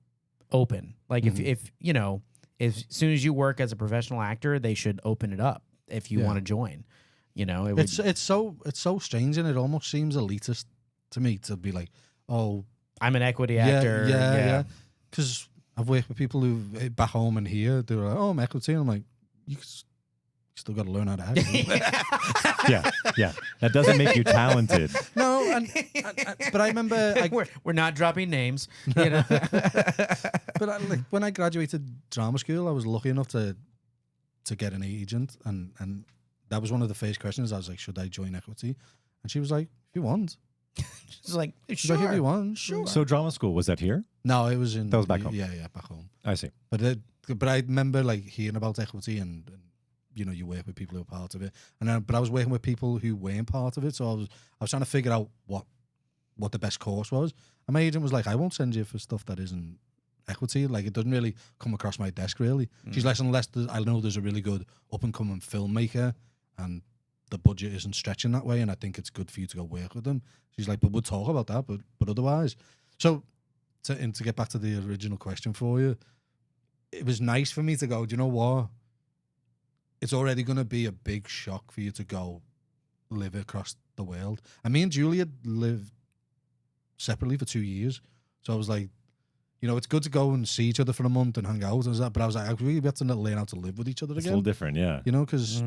open, like if you know, as soon as you work as a professional actor, they should open it up if you want to join. You know, it's so strange, and it almost seems elitist to me to be like, oh, I'm an equity actor. Yeah. Because I've worked with people who back home and here, they're like, oh, I'm equity. And I'm like, you still got to learn how to act. yeah. That doesn't make you talented. No, but I remember we're not dropping names. You know? But when I graduated drama school, I was lucky enough to get an agent, and that was one of the first questions. I was like, should I join equity? And she was like, if you want. She's like, She's like, if you want, sure. So drama school, was that here? No, it was That was back home. Yeah, back home. I see. But I remember like hearing about equity, and you know, you work with people who are part of it, but I was working with people who weren't part of it, so I was trying to figure out what the best course was. And my agent was like, I won't send you for stuff that isn't equity. Like, it doesn't really come across my desk really. She's like, unless I know there's a really good up and coming filmmaker, and the budget isn't stretching that way, and I think it's good for you to go work with them. She's like, but we'll talk about that, but otherwise. So to get back to the original question for you, it was nice for me to go, do you know what? It's already going to be a big shock for you to go live across the world. And me and Julia lived separately for 2 years. So I was like, you know, it's good to go and see each other for a month and hang out and that. But I was like, I really have to learn how to live with each other again. It's a little different, yeah. You know, because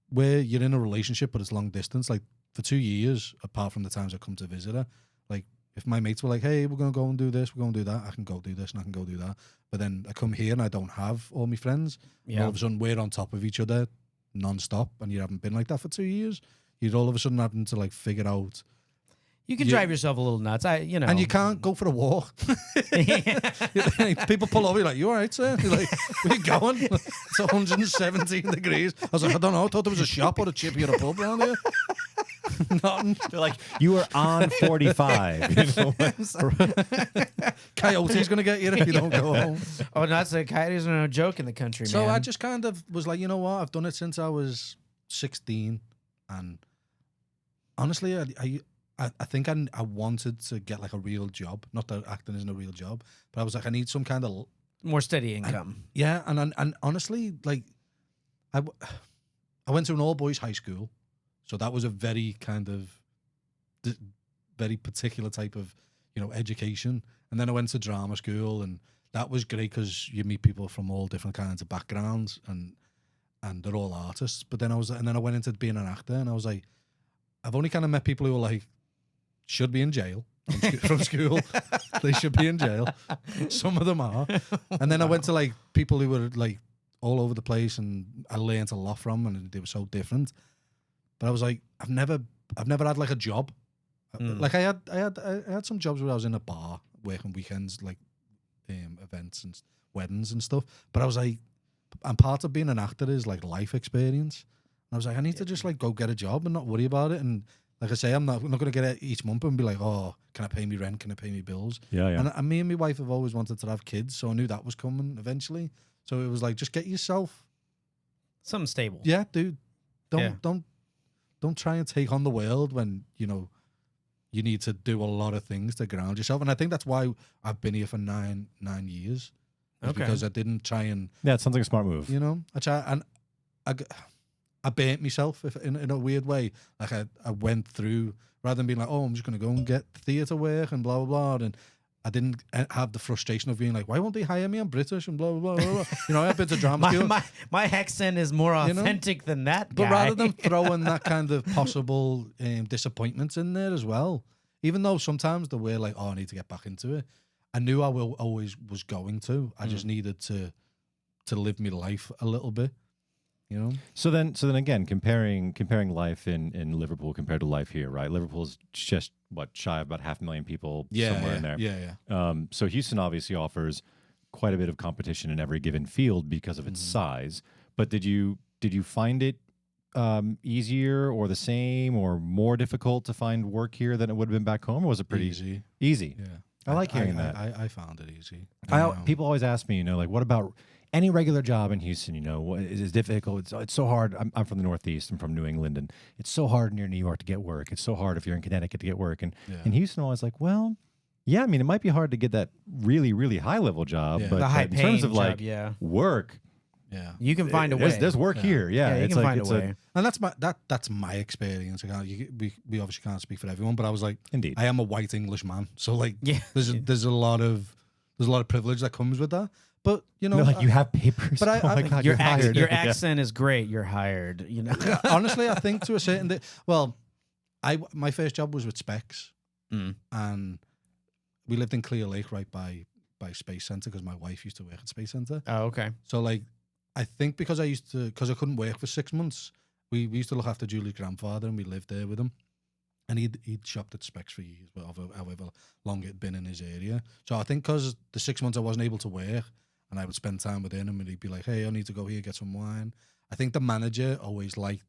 where you're in a relationship, but it's long distance. Like for 2 years, apart from the times I come to visit her, like if my mates were like, hey, we're going to go and do this, we're going to do that, I can go do this and I can go do that. But then I come here and I don't have all my friends. Yeah. All of a sudden, we're on top of each other non-stop, and you haven't been like that for 2 years. You're all of a sudden having to like figure out. You can drive yourself a little nuts. And you can't go for a walk. People pull over, you're like, you all right, sir? You're like, where you going? It's 117 degrees. I was like, I don't know. I thought there was a shop or a Chippy or a pub around here. Nothing. They're like, you were on 45. You know? Coyote's going to get you if you don't go home. Oh, that's a coyotes are no joke in the country, So man. I just kind of was like, you know what? I've done it since I was 16. And honestly, I think I wanted to get like a real job. Not that acting isn't a real job, but I was like, I need some kind of more steady income. And honestly, like I went to an all boys high school, so that was a very kind of very particular type of education. And then I went to drama school, and that was great because you meet people from all different kinds of backgrounds, and they're all artists. But then I went into being an actor, and I was like, I've only kind of met people who are like, should be in jail from school. They should be in jail. Some of them are. And then I went to like people who were like all over the place, and I learned a lot from, and they were so different. But I was like, I've never had like a job. Like I had some jobs where I was in a bar working weekends, like events and weddings and stuff. But I was like, and part of being an actor is like life experience. And I was like, I need to just like go get a job and not worry about it. And like I say, I'm not going to get it each month and be like, oh, can I pay me rent? Can I pay me bills? Yeah. And me and my wife have always wanted to have kids, so I knew that was coming eventually. So it was like, just get yourself something stable. Yeah, dude. Don't try and take on the world when you need to do a lot of things to ground yourself. And I think that's why I've been here for nine years. Okay. Because I didn't try and it sounds like a smart move. I try and I I burnt myself in a weird way. Like I went through, rather than being like, oh, I'm just going to go and get theatre work and blah, blah, blah. And I didn't have the frustration of being like, why won't they hire me? I'm British and blah, blah, blah, blah. You know, I've been to drama school. My accent is more authentic than that guy. But rather than throwing that kind of possible disappointments in there as well, even though sometimes they were like, oh, I need to get back into it, I knew I always was going to. I just needed to live my life a little bit. You know. So then again, comparing life in Liverpool compared to life here, right? Liverpool's just shy of about 500,000 people somewhere in there. Yeah. So Houston obviously offers quite a bit of competition in every given field because of its size. But did you find it easier or the same or more difficult to find work here than it would have been back home, or was it pretty easy? Easy. Yeah. I like hearing that. I found it easy. People always ask me, like, what about any regular job in Houston? Is difficult. It's so hard. I'm from the Northeast. I'm from New England, and it's so hard near New York to get work. It's so hard if you're in Connecticut to get work. And in Houston, I was like, well, yeah. I mean, it might be hard to get that really, really high level job, but in terms of like work, you can find a way. There's work here. Yeah, you it's can like find a way. And that's my experience. We obviously can't speak for everyone, but I was like, indeed, I am a white English man, so like, there's a lot of privilege that comes with that. But like you have papers. But my God, your accent is great. You're hired. Honestly, I think to a certain my first job was with Specs, and we lived in Clear Lake, right by Space Center, because my wife used to work at Space Center. Oh, okay. So like, I think because I couldn't work for 6 months, we used to look after Julie's grandfather, and we lived there with him. And he'd shopped at Specs for years, however long it'd been in his area. So I think because the 6 months I wasn't able to work, and I would spend time with him, and he'd be like, hey, I need to go here, get some wine. I think the manager always liked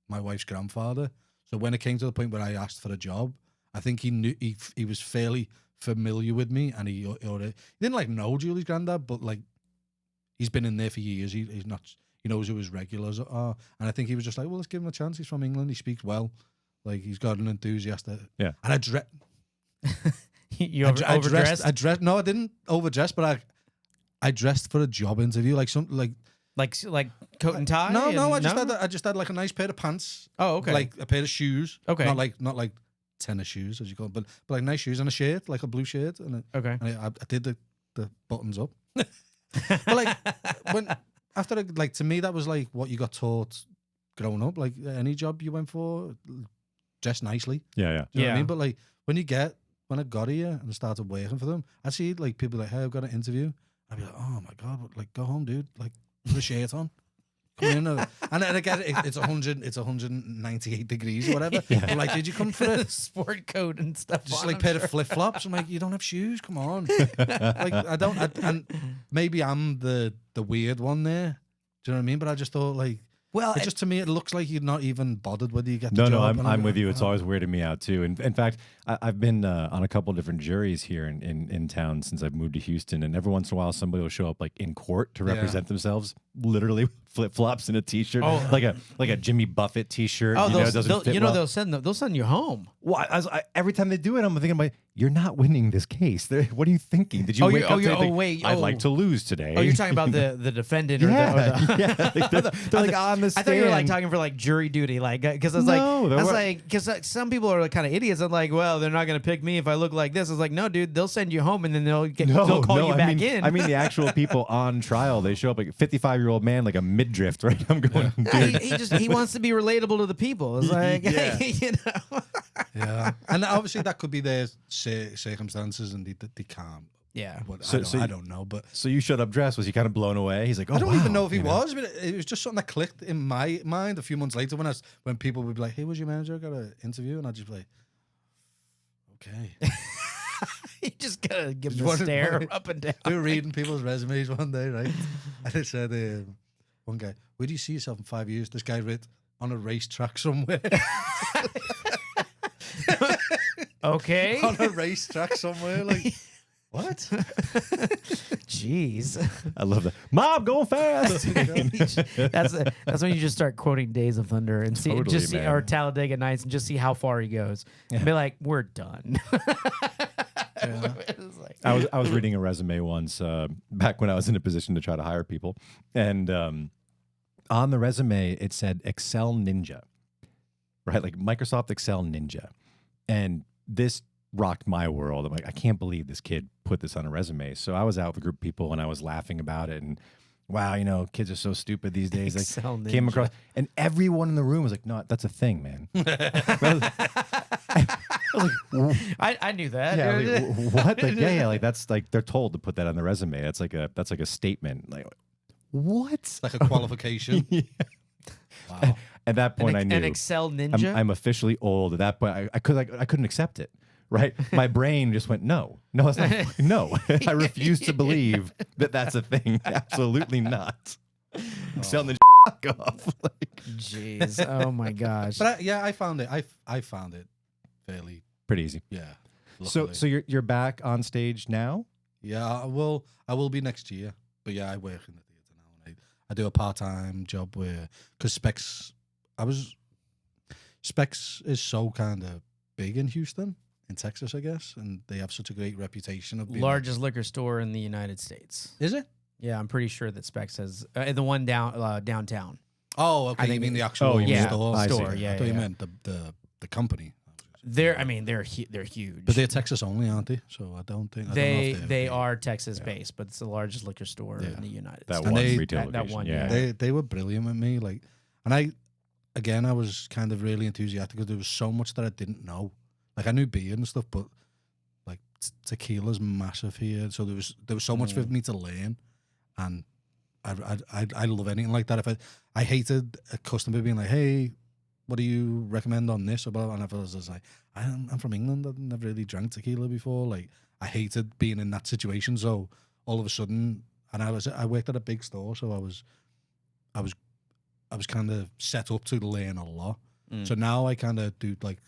my wife's grandfather. So when it came to the point where I asked for a job, I think he knew he was fairly familiar with me, and he didn't like know Julie's granddad, but like he's been in there for years. He's not, he knows who his regulars are. And I think he was just like, well, let's give him a chance. He's from England. He speaks well. Like, he's got an enthusiastic. Yeah. And I dressed. Overdressed? I dressed. No, I didn't overdress, but I dressed for a job interview, like something like coat and tie. No, I just had like a nice pair of pants. Oh, okay. Like a pair of shoes. Okay. Not like tennis shoes, as you call it, but like nice shoes and a shirt, like a blue shirt. And I did the buttons up. But like after to me that was like what you got taught growing up. Like any job you went for, dress nicely. Yeah. Do you know what I mean? But like when I got here and I started working for them, I see like people like, hey, I've got an interview. I'd be like, oh my God, like go home, dude. Like put a shirt on. Come in, and I get it. It's 198 degrees or whatever. Yeah. I'm like, did you come for a sport coat and stuff? Just like pair of flip flops. I'm like, you don't have shoes. Come on. Like I don't. And maybe I'm the weird one there. Do you know what I mean? But I just thought like. Well, just to me, it looks like you're not even bothered whether you get the job. I'm with you. It's always weirded me out too. And in fact, I've been on a couple of different juries here in town since I've moved to Houston. And every once in a while, somebody will show up like in court to represent themselves, literally flip flops and a t-shirt, like a Jimmy Buffett t-shirt. Oh, they'll send you home. Well, every time they do it, I'm thinking, you're not winning this case. What are you thinking? Did you wake up today? Wait, I'd like to lose today. Oh, you're talking about the defendant? They're like on the stand. I thought you were like talking for like jury duty, like because because some people are kind of idiots. I'm like, well, they're not going to pick me if I look like this. I was like, no, dude, they'll send you home and then they'll call you back in. I mean, the actual people on trial, they show up like a 55-year-old man, like a midriff, right? I'm going. He wants to be relatable to the people. It's like, yeah, and obviously that could be their circumstances, and they can't. Yeah, but I don't know. But so you showed up dressed. Was he kind of blown away? He's like, oh, I don't even know if he was. But it was just something that clicked in my mind a few months later when people would be like, "Hey, was your manager? I got an interview," and I'd just be like, "Okay." You just gotta give him a stare up and down. We were reading people's resumes one day, right? And it said, one guy, where do you see yourself in 5 years? This guy wrote, on a racetrack somewhere. Okay. On a racetrack somewhere. Like, what? Jeez. I love that. Mom, go fast. That's when you just start quoting Days of Thunder and see or Talladega Nights and just see how far he goes. Yeah. Be like, we're done. Yeah. I was reading a resume once back when I was in a position to try to hire people, and on the resume, it said Excel Ninja, right? Like Microsoft Excel Ninja. And this rocked my world. I'm like, I can't believe this kid put this on a resume. So I was out with a group of people and I was laughing about it. And wow, kids are so stupid these days. Excel Like, came across, and everyone in the room was like, no, that's a thing, man. I knew that. Yeah, like, what? Like, yeah, like that's like they're told to put that on the resume. That's like a statement. Like, what? It's like a qualification. Yeah. Wow. At that point, I knew An Excel Ninja. I'm officially old. At that point, I couldn't accept it. Right? My brain just went, no, that's not, no. I refuse to believe that that's a thing. Absolutely not. Excel Ninja, fuck off. Like, jeez, oh my gosh. But I found it. I found it fairly pretty easy. Yeah. So you're back on stage now? Yeah, I will be next year. But yeah, I work in the theatre now, and I do a part-time job where because Specs is so kind of big in Houston, in Texas, I guess, and they have such a great reputation of being largest liquor store in the United States. Is it? Yeah, I'm pretty sure that Specs has the one downtown. Oh, okay. You mean the actual store? Store. Yeah, I thought you meant the company. They're huge. But they're Texas only, aren't they? So I don't think they are Texas based, but it's the largest liquor store in the United States. That one retail location. That one, yeah. They were brilliant with me, like, and I was kind of really enthusiastic because there was so much that I didn't know. Like I knew beer and stuff, but like tequila's massive here, so there was so much for me to learn, and I love anything like that. If I hated a customer being like, hey, what do you recommend on this? And I was just like, I'm from England. I've never really drank tequila before. Like, I hated being in that situation. So all of a sudden, and I worked at a big store, so I was kind of set up to learn a lot. So now I kind of do like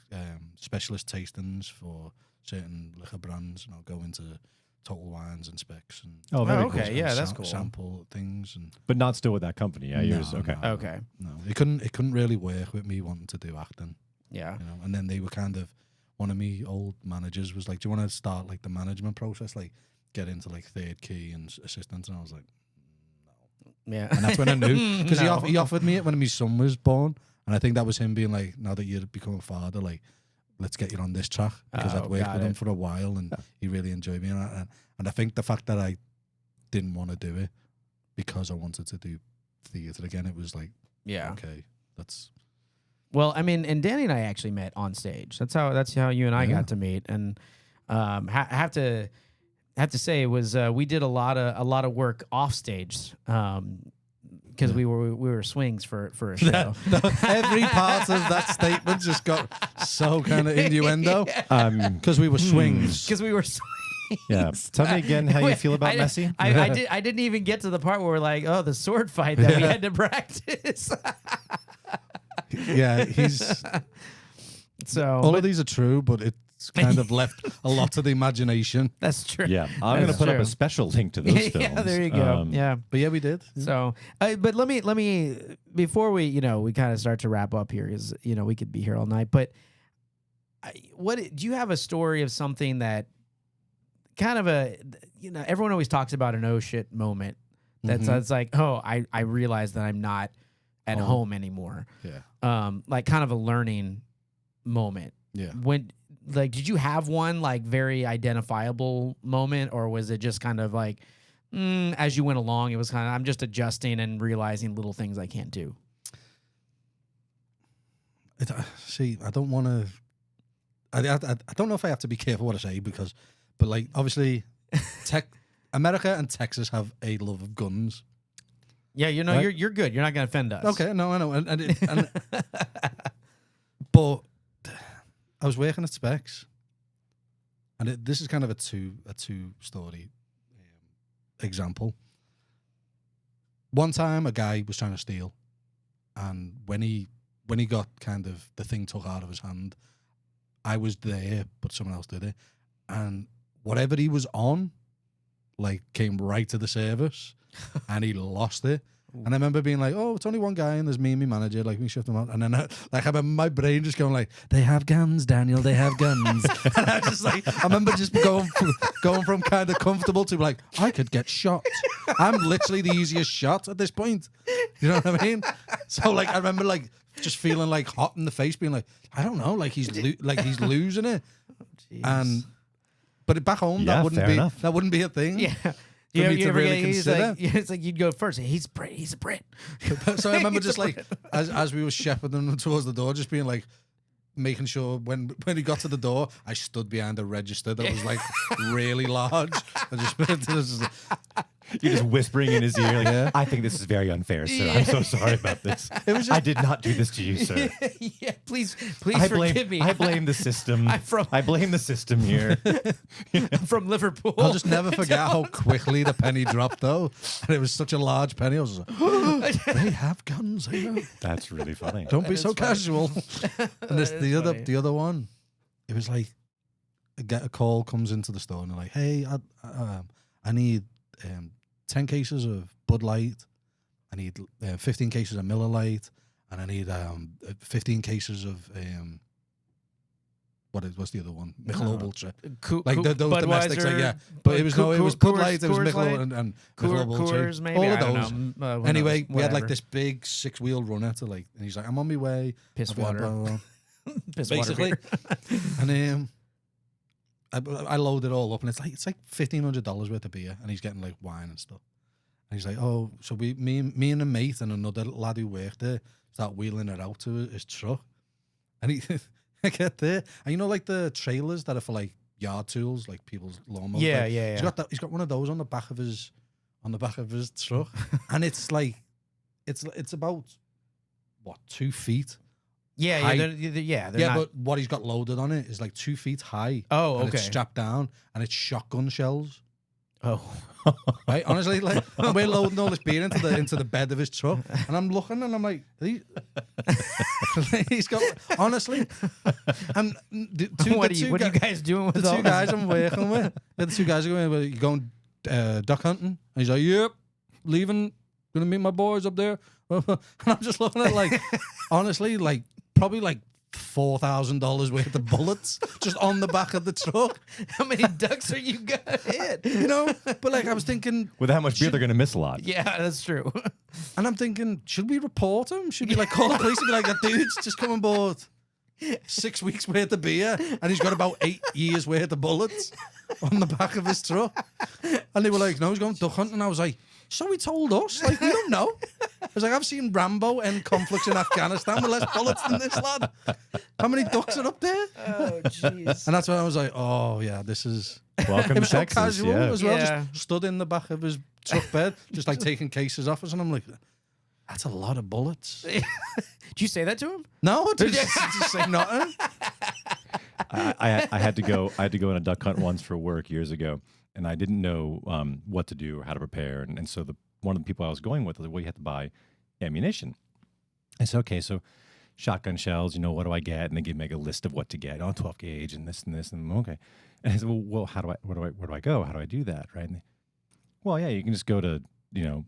specialist tastings for certain liquor brands, and I'll go into Total Wines and Specs. And very okay, cool. yeah, that's cool. Sample things, but not still with that company. Yeah, yours. Okay. No, it couldn't really work with me wanting to do acting. Yeah, and then they were kind of, one of me old managers was like, "Do you want to start like the management process, like get into like third key and assistants?" And I was like, "No." Yeah, and that's when I knew because he offered me it when my son was born, and I think that was him being like, "Now that you've become a father, like, let's get you on this track," because I'd worked with him for a while and he really enjoyed me, and I think the fact that I didn't want to do it because I wanted to do theatre again, it was like, okay, that's. Well, I mean, and Danny and I actually met on stage. That's how you and I got to meet, and have to say it was we did a lot of work off stage. Because we were swings for a show. Every part of that statement just got so kind of innuendo. Because we were swings. Because we were swings. Yeah. Tell me again how you feel about Messi. I didn't even get to the part where we're like, oh, the sword fight that we had to practice. Yeah, he's. So all of these are true, but it's kind of left a lot to the imagination. That's true. Yeah, I'm going to put up a special link to those films. Yeah, there you go. Yeah, but yeah, we did. So, but let me before we we kind of start to wrap up here, because we could be here all night. But what do you have a story of something that kind of everyone always talks about an oh shit moment. That's it's like, oh, I realized that I'm not at home anymore. Yeah. Like kind of a learning moment. Yeah. When did you have one like very identifiable moment, or was it just kind of like as you went along, it was kind of I'm just adjusting and realizing little things I can't do? See, I don't want to. I don't know if I have to be careful what I say but like obviously, America and Texas have a love of guns. Yeah, right? you're good. You're not gonna offend us. Okay, no, I know, and but I was working at Specs, and this is kind of a two story example. One time, a guy was trying to steal, and when he got kind of the thing took out of his hand, I was there, but someone else did it, and whatever he was on, like came right to the service, and he lost it, And I remember being like, oh, it's only one guy and there's me and my manager, like we shift them out. And then I remember my brain just going like, they have guns, Daniel, they have guns. And I just like, I remember just going from kind of comfortable to like, I could get shot. I'm literally the easiest shot at this point. You know what I mean? So like, I remember like just feeling like hot in the face, being like, I don't know, like he's losing it. But back home, that wouldn't be a thing. Yeah. It's like you'd go first. He's a Brit. So I remember just like as we were shepherding him towards the door, just being like making sure when he got to the door, I stood behind a register that was like really large. You're just whispering in his ear, like, I think this is very unfair, sir. I'm so sorry about this. I did not do this to you, sir. Yeah, please forgive me. I blame the system. I blame the system here. I'm from Liverpool. I'll just never forget how quickly the penny dropped, though. And it was such a large penny. I was like, they have guns here. That's really funny. Don't be so casual. And the other one, it was like, a call comes into the store and they're like, hey, I need 10 cases of Bud Light, I need 15 cases of Miller Lite, and I need 15 cases of what's the other one? Michelob Ultra. Like those domestics, like, yeah. But it was Bud Light, it was Michelob and Michelob Ultra. Maybe, all of those. Anyway, we had like this this big 6-wheel runner to like, and he's like, I'm on my way. Piss water. Basically. And I load it all up, and it's like $1,500 worth of beer, and he's getting like wine and stuff. And he's like, oh, so me and a mate and another lad who worked there start wheeling it out to his truck, and I get there, and you know, like the trailers that are for like yard tools, like people's lawnmowers. Yeah. He's got one of those on the back of his truck, and it's like it's about what, 2 feet. But what he's got loaded on it is like 2 feet high. Oh, and okay. It's strapped down, and it's shotgun shells. Oh, right. Honestly, like we're loading all this beer into the bed of his truck, and I'm looking, and I'm like, he's got. Honestly, what are you guys doing with the two guys I'm working with? The two guys are going. Well, you going duck hunting? And he's like, yep, leaving. Gonna meet my boys up there. And I'm just looking at like, honestly, like. Probably like $4,000 worth of bullets just on the back of the truck. How many ducks are you gonna hit? You know, but like I was thinking, with how much beer they're gonna miss a lot. Yeah, that's true. And I'm thinking, should we report him? Should we like call the police and be like, that dude's just come on board 6 weeks worth of beer, and he's got about 8 years worth of bullets on the back of his truck? And they were like, no, he's going duck hunting. And I was like, so he told us, like, we don't know. I was like, I've seen Rambo end conflicts in Afghanistan with less bullets than this lad. How many ducks are up there? Oh, jeez. And that's when I was like, oh, yeah, this is... Welcome it to was so Texas, casual as well. Yeah. Just stood in the back of his truck bed, just like taking cases off us. And I'm like, that's a lot of bullets. Did you say that to him? No, just say nothing. I had to go on a duck hunt once for work years ago, and I didn't know what to do or how to prepare. And so one of the people I was going with was like, well, you have to buy ammunition. I said, okay, so shotgun shells, what do I get? And they give me a list of what to get. 12 gauge and this and this. And okay. And I said, well, where do I go? How do I do that? Right. And well, yeah, you can just go to,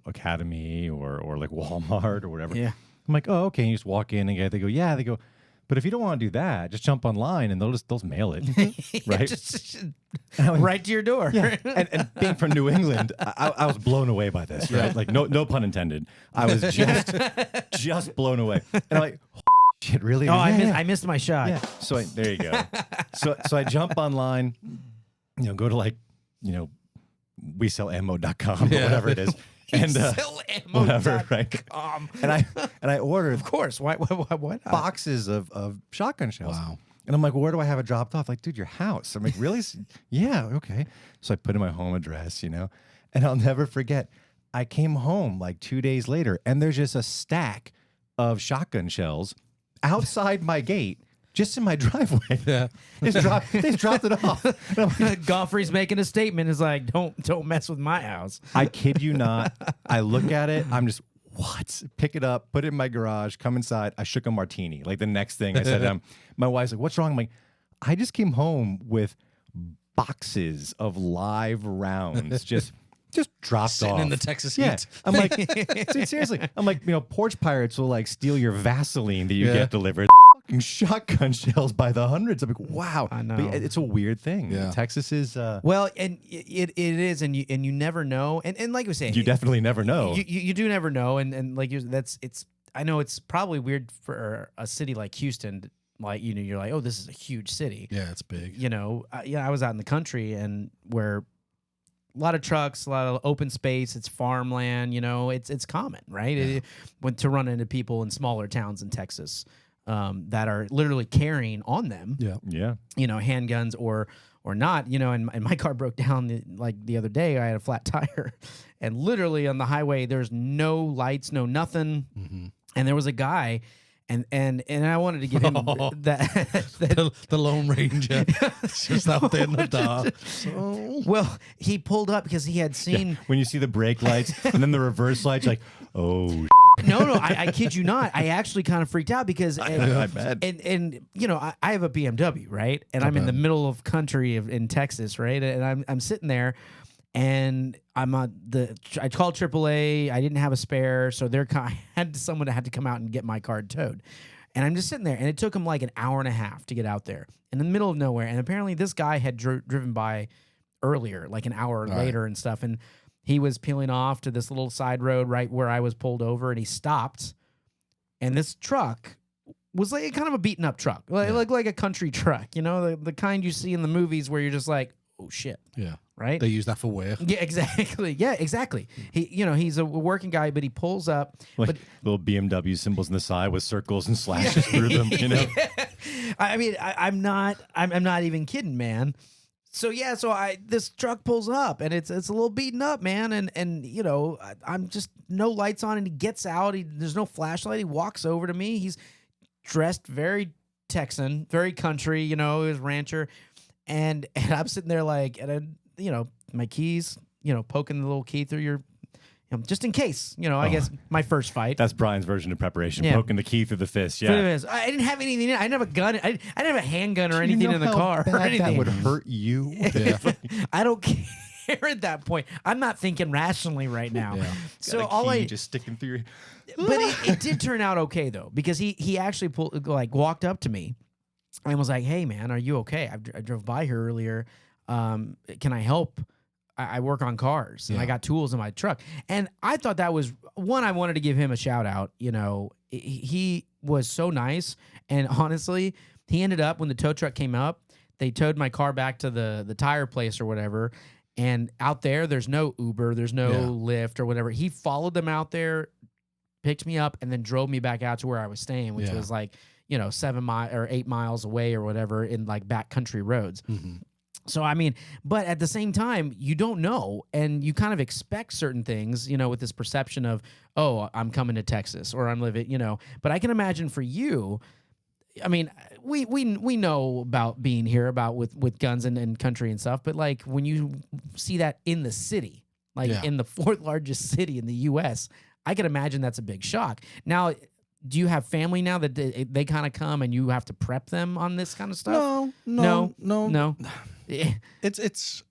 Academy or like Walmart or whatever. Yeah. I'm like, oh, okay. And you just walk in and they go, but if you don't want to do that, just jump online and they'll mail it, right? Right to your door. Yeah. And being from New England, I was blown away by this, right? Like no pun intended. I was just blown away. And I'm like, shit, really? Oh, I missed my shot. Yeah. So there you go. So I jump online, go to like, wesellammo.com or whatever it is. And whatever, right? And I ordered, of course. Why not? Boxes of shotgun shells. Wow. And I'm like, well, where do I have it dropped off? Like, dude, your house. I'm like, really? Yeah, okay. So I put in my home address, and I'll never forget. I came home like 2 days later, and there's just a stack of shotgun shells outside my gate. Just in my driveway. Yeah. They dropped it off. Godfrey's making a statement. Is like, don't mess with my house. I kid you not. I look at it. I'm just, what? Pick it up, put it in my garage, come inside. I shook a martini. Like the next thing I said, my wife's like, what's wrong? I'm like, I just came home with boxes of live rounds just just dropped Sitting off in the Texas Yeah, heat. I'm like, dude, seriously, I'm like, porch pirates will like steal your Vaseline that you get delivered. Fucking shotgun shells by the hundreds. I'm like, wow, I know. But it's a weird thing. Yeah. Texas is. Well, and it is, and you never know, and like we say, You definitely never know. You do never know, and like it's. I know it's probably weird for a city like Houston. Like, you're like, oh, this is a huge city. Yeah, it's big. I was out in the country and where a lot of trucks, a lot of open space, it's farmland, it's common, right? Yeah. To run into people in smaller towns in Texas that are literally carrying on them, Yeah. handguns or not, and my car broke down the other day. I had a flat tire and literally on the highway, there's no lights, no nothing. Mm-hmm. And there was a guy and I wanted to give him that The Lone Ranger just out there in the dark. Well, he pulled up because he had seen. When you see the brake lights and then the reverse lights, like, oh, No, I kid you not. I actually kind of freaked out because I bet. And I have a BMW, right? And I'm in the middle of country in Texas, right? And I'm sitting there. And I called AAA. I didn't have a spare, so I had someone that had to come out and get my car towed. And I'm just sitting there, and it took him like an hour and a half to get out there in the middle of nowhere. And apparently, this guy had driven by earlier, like an hour later and stuff. And he was peeling off to this little side road right where I was pulled over, and he stopped. And this truck was like kind of a beaten up truck, like a country truck, the kind you see in the movies where you're just like, oh shit, Yeah. right? They use that for work. Yeah, exactly. Yeah, exactly. He's a working guy, but he pulls up. Like but little BMW symbols in the side with circles and slashes through them, I mean, I'm not even kidding, man. So this truck pulls up and it's a little beaten up, man, and I'm just no lights on, and he gets out. There's no flashlight. He walks over to me. He's dressed very Texan, very country, he was rancher, and I'm sitting there like, and my keys, poking the little key through your, just in case, I guess my first fight. That's Brian's version of preparation, Yeah. poking the key through the fist. Yeah. I didn't have anything. I didn't have a gun. I didn't have a handgun or anything in the car or That anything. would hurt you. I don't care at that point. I'm not thinking rationally right now. Yeah. So Got a all key I, just sticking through your. but it did turn out okay though, because he actually walked up to me and was like, "Hey man, are you okay? I drove by here earlier. Can I help? I work on cars and I got tools in my truck." And I thought that was one. I wanted to give him a shout out. He was so nice, and honestly, he ended up when the tow truck came up, they towed my car back to the tire place or whatever. And out there's no Uber, there's no Lyft or whatever. He followed them out there, picked me up, and then drove me back out to where I was staying, which was like 7 miles or 8 miles away or whatever in like backcountry roads. Mm-hmm. So, I mean, but at the same time, you don't know, and you kind of expect certain things, with this perception of, oh, I'm coming to Texas or I'm living, But I can imagine for you, I mean, we know about being here, about with guns and country and stuff, but like when you see that in the city, like in the fourth largest city in the U.S., I can imagine that's a big shock. Now, do you have family now that they kind of come and you have to prep them on this kind of stuff? No. It's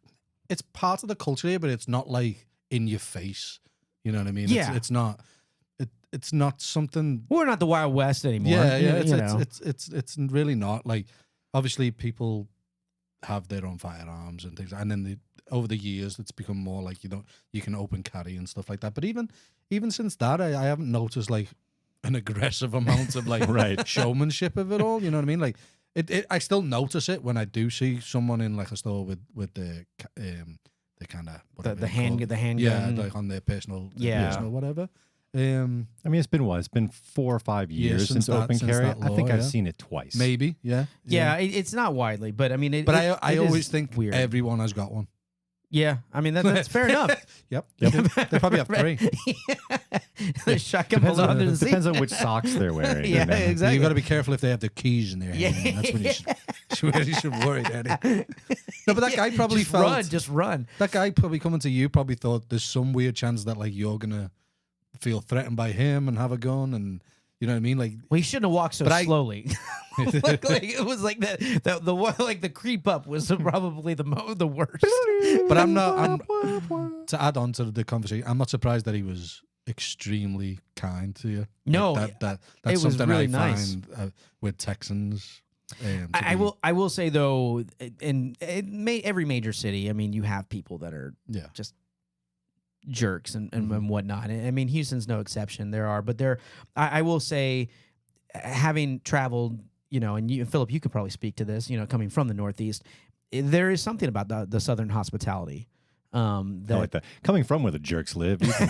part of the culture here, but it's not like in your face. You know what I mean? Yeah. It's not something. We're not the Wild West anymore. Yeah. It's really not. Like, obviously, people have their own firearms and things, and then over the years, it's become more like you can open carry and stuff like that. But even since that, I haven't noticed like an aggressive amount of like showmanship of it all. You know what I mean? Like. I still notice it when I do see someone in like a store with the kind of the handgun, like on their personal whatever. I mean, it's been 4 or 5 years since open carry. I think I've seen it twice. Maybe, yeah. It's not widely, but I mean, I always think weird. Everyone has got one. Yeah, I mean that's fair enough. Yep. They probably have 3. The shotgun pulls under the seat. Depends on which socks they're wearing. Yeah, exactly. You got to be careful if they have the keys in their hand. That's when you should worry, Daddy. No, but that guy probably just run. That guy probably coming to you probably thought there's some weird chance that like you're gonna feel threatened by him and have a gun, and You know what I mean? Like, Well, he shouldn't have walked so slowly. like, it was like the one, like the creep up was probably the worst. But to add on to the conversation, I'm not surprised that he was extremely kind to you. No, that's it was something really I nice. find with Texans. I will say though, in every major city, I mean, you have people that are just jerks and whatnot. I mean, Houston's no exception. There are, but I will say, having traveled, you know, and you, Philip, you could probably speak to this, you know, coming from the Northeast, there is something about the Southern hospitality. I like that. Coming from where the jerks live. You can...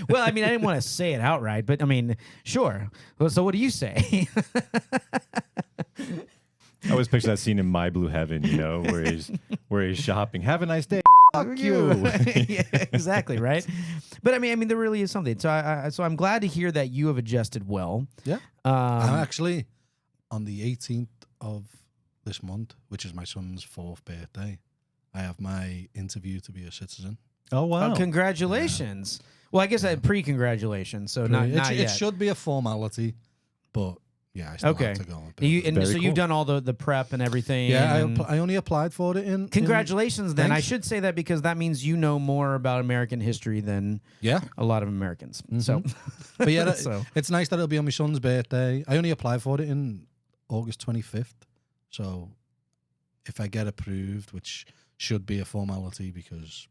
Well, I mean, I didn't want to say it outright, but I mean, sure. Well, so what do you say? I always picture that scene in My Blue Heaven, you know, where he's shopping. Have a nice day. Fuck you. Yeah, exactly, right? But I mean, there really is something. So I'm glad to hear that you have adjusted well. Yeah. I'm actually on the 18th of this month, which is my son's 4th birthday. I have my interview to be a citizen. Oh, wow. Oh, congratulations. Yeah. Well, I guess I had pre-congratulations, so not yet. It should be a formality, but yeah, I still have to go. You've done all the prep and everything. Yeah, I only applied for it in... Congratulations, then. Thanks. I should say that because that means you know more about American history than a lot of Americans. Mm-hmm. So, but yeah, it's nice that it'll be on my son's birthday. I only applied for it in August 25th, so if I get approved, which should be a formality because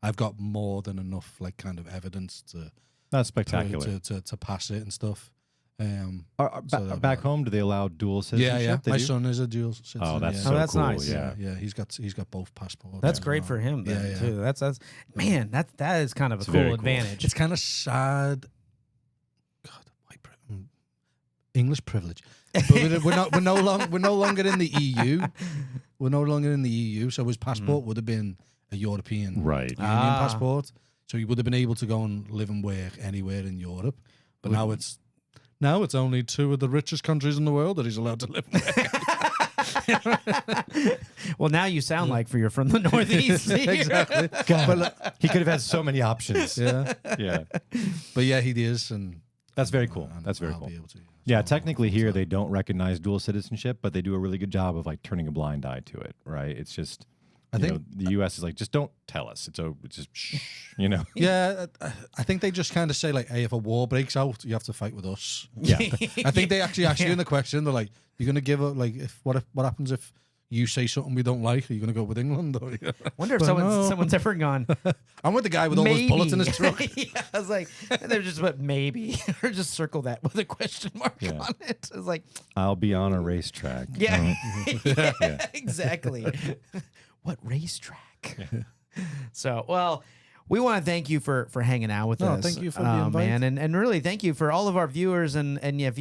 I've got more than enough like kind of evidence to that's spectacular to pass it and stuff. Back home, do they allow dual citizenship? Yeah. My son is a dual citizen. Oh, that's so that's cool. Nice. Yeah. He's got both passports. That's great for him. Then, too. That's man. That is kind of a cool advantage. It's kind of sad. God, English privilege. But we're no longer in the EU. We're no longer in the EU, so his passport would have been a European Union passport. So he would have been able to go and live and work anywhere in Europe. But now it's only 2 of the richest countries in the world that he's allowed to live and work. Well, now you sound like you're from the Northeast. Exactly. But he could have had so many options. Yeah. But yeah, he is, and that's very cool. That's very cool. Yeah, technically here they don't recognize dual citizenship, but they do a really good job of like turning a blind eye to it, right? It's just I think the U.S. is like, just don't tell us. It's just shh, you know. Yeah, I think they just kind of say like, hey, if a war breaks out, you have to fight with us. Yeah, I think they actually ask you in the question. They're like, you're gonna give up like what happens if you say something we don't like? Are you gonna go with England? Or wonder if someone's ever gone. I'm with the guy with all those bullets in his truck. Yeah, I was like, they're just maybe, or just circle that with a question mark on it. I was like, I'll be on a racetrack. Yeah, exactly. What racetrack? So, well, we want to thank you for hanging out with us. Thank you for the invite, man, and really thank you for all of our viewers. And if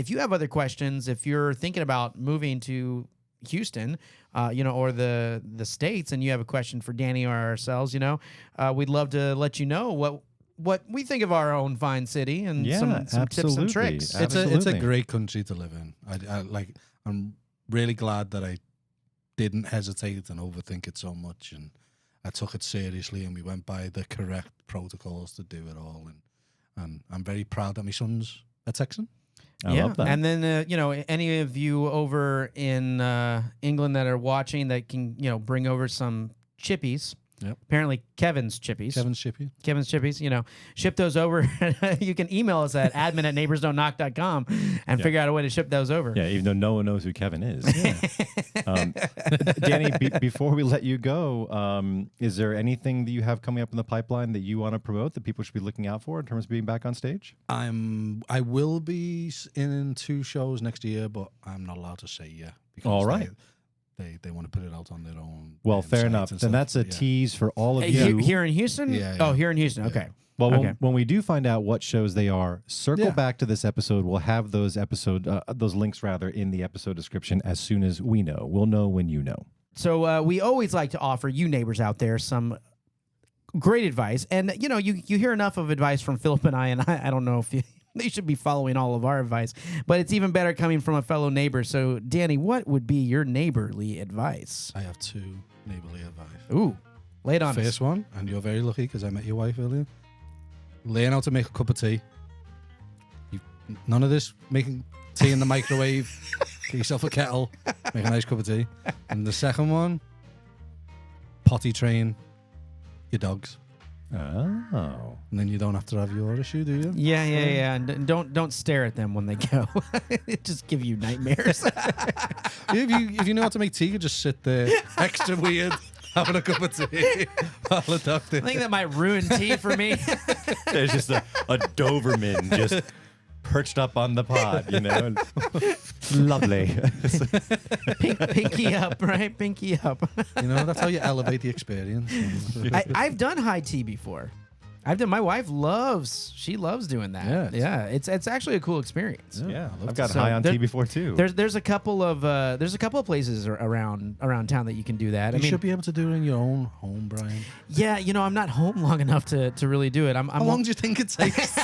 you have other questions, if you're thinking about moving to Houston, or the States, and you have a question for Danny or ourselves, we'd love to let you know what we think of our own fine city and some tips and tricks. It's a great country to live in. I'm really glad that I didn't hesitate and overthink it so much, and I took it seriously, and we went by the correct protocols to do it all, and I'm very proud that my son's a Texan. I love that. And then, any of you over in England that are watching that can, bring over some chippies. Yep. Apparently, Kevin's chippies. Kevin's chippies, ship those over. You can email us at admin@neighborsdon'tknock.com and figure out a way to ship those over. Yeah, even though no one knows who Kevin is. Danny, before we let you go, is there anything that you have coming up in the pipeline that you want to promote that people should be looking out for in terms of being back on stage? I will be in 2 shows next year, but I'm not allowed to say yet. All right. They want to put it out on their own. Well, fair enough. Then that's a tease for all of you. Here in Houston? Yeah. Oh, here in Houston. Okay. Well, when we do find out what shows they are, circle back to this episode. We'll have those links in the episode description as soon as we know. We'll know when you know. So we always like to offer you neighbors out there some great advice. And, you hear enough of advice from Philip and I don't know if they should be following all of our advice, but it's even better coming from a fellow neighbor. So, Danny, what would be your neighborly advice? I have 2 neighborly advice. Ooh, lay it on us. First one, and you're very lucky because I met your wife earlier. Learn how to make a cup of tea. None of this making tea in the microwave. Get yourself a kettle, make a nice cup of tea. And the second one, potty train your dogs. Oh. And then you don't have to have your issue, do you? Yeah. And don't stare at them when they go. It just give you nightmares. If you know how to make tea, you just sit there, extra weird, having a cup of tea while the dog I think that might ruin tea for me. There's just a Doberman just perched up on the pod, you know. Lovely. Pinky up, right? Pinky up. You know, that's how you elevate the experience. I've done high tea before. My wife loves doing that. Yeah. It's actually a cool experience. Yeah, I've got high on tea before too. There's a couple of places around town that you can do that. You should be able to do it in your own home, Brian. Yeah, I'm not home long enough to really do it. How long do you think it takes?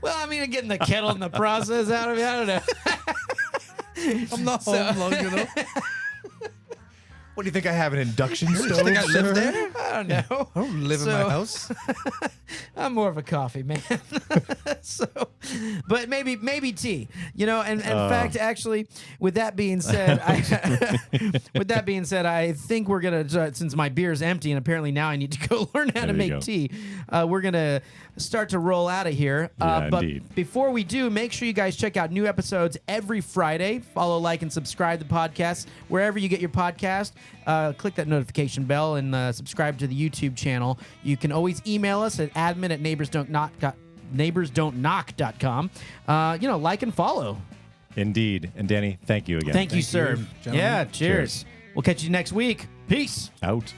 well, I mean, getting the kettle and the process out of it, I don't know. I'm not home long enough. What do you think? I have an induction stove? Do you think I live there? I don't know. I don't live in my house. I'm more of a coffee man. But maybe tea. And in fact, actually, with that being said, I think we're gonna, since my beer is empty and apparently now I need to go learn how to make tea. We're gonna start to roll out of here. But indeed. Before we do, make sure you guys check out new episodes every Friday. Follow, like, and subscribe to the podcast wherever you get your podcast. Click that notification bell and subscribe to the YouTube channel. You can always email us at admin@neighborsdon'tknock.com. Like and follow. Indeed. And Danny, thank you again. Thank you, sir. gentlemen. Yeah, cheers. We'll catch you next week. Peace. Out.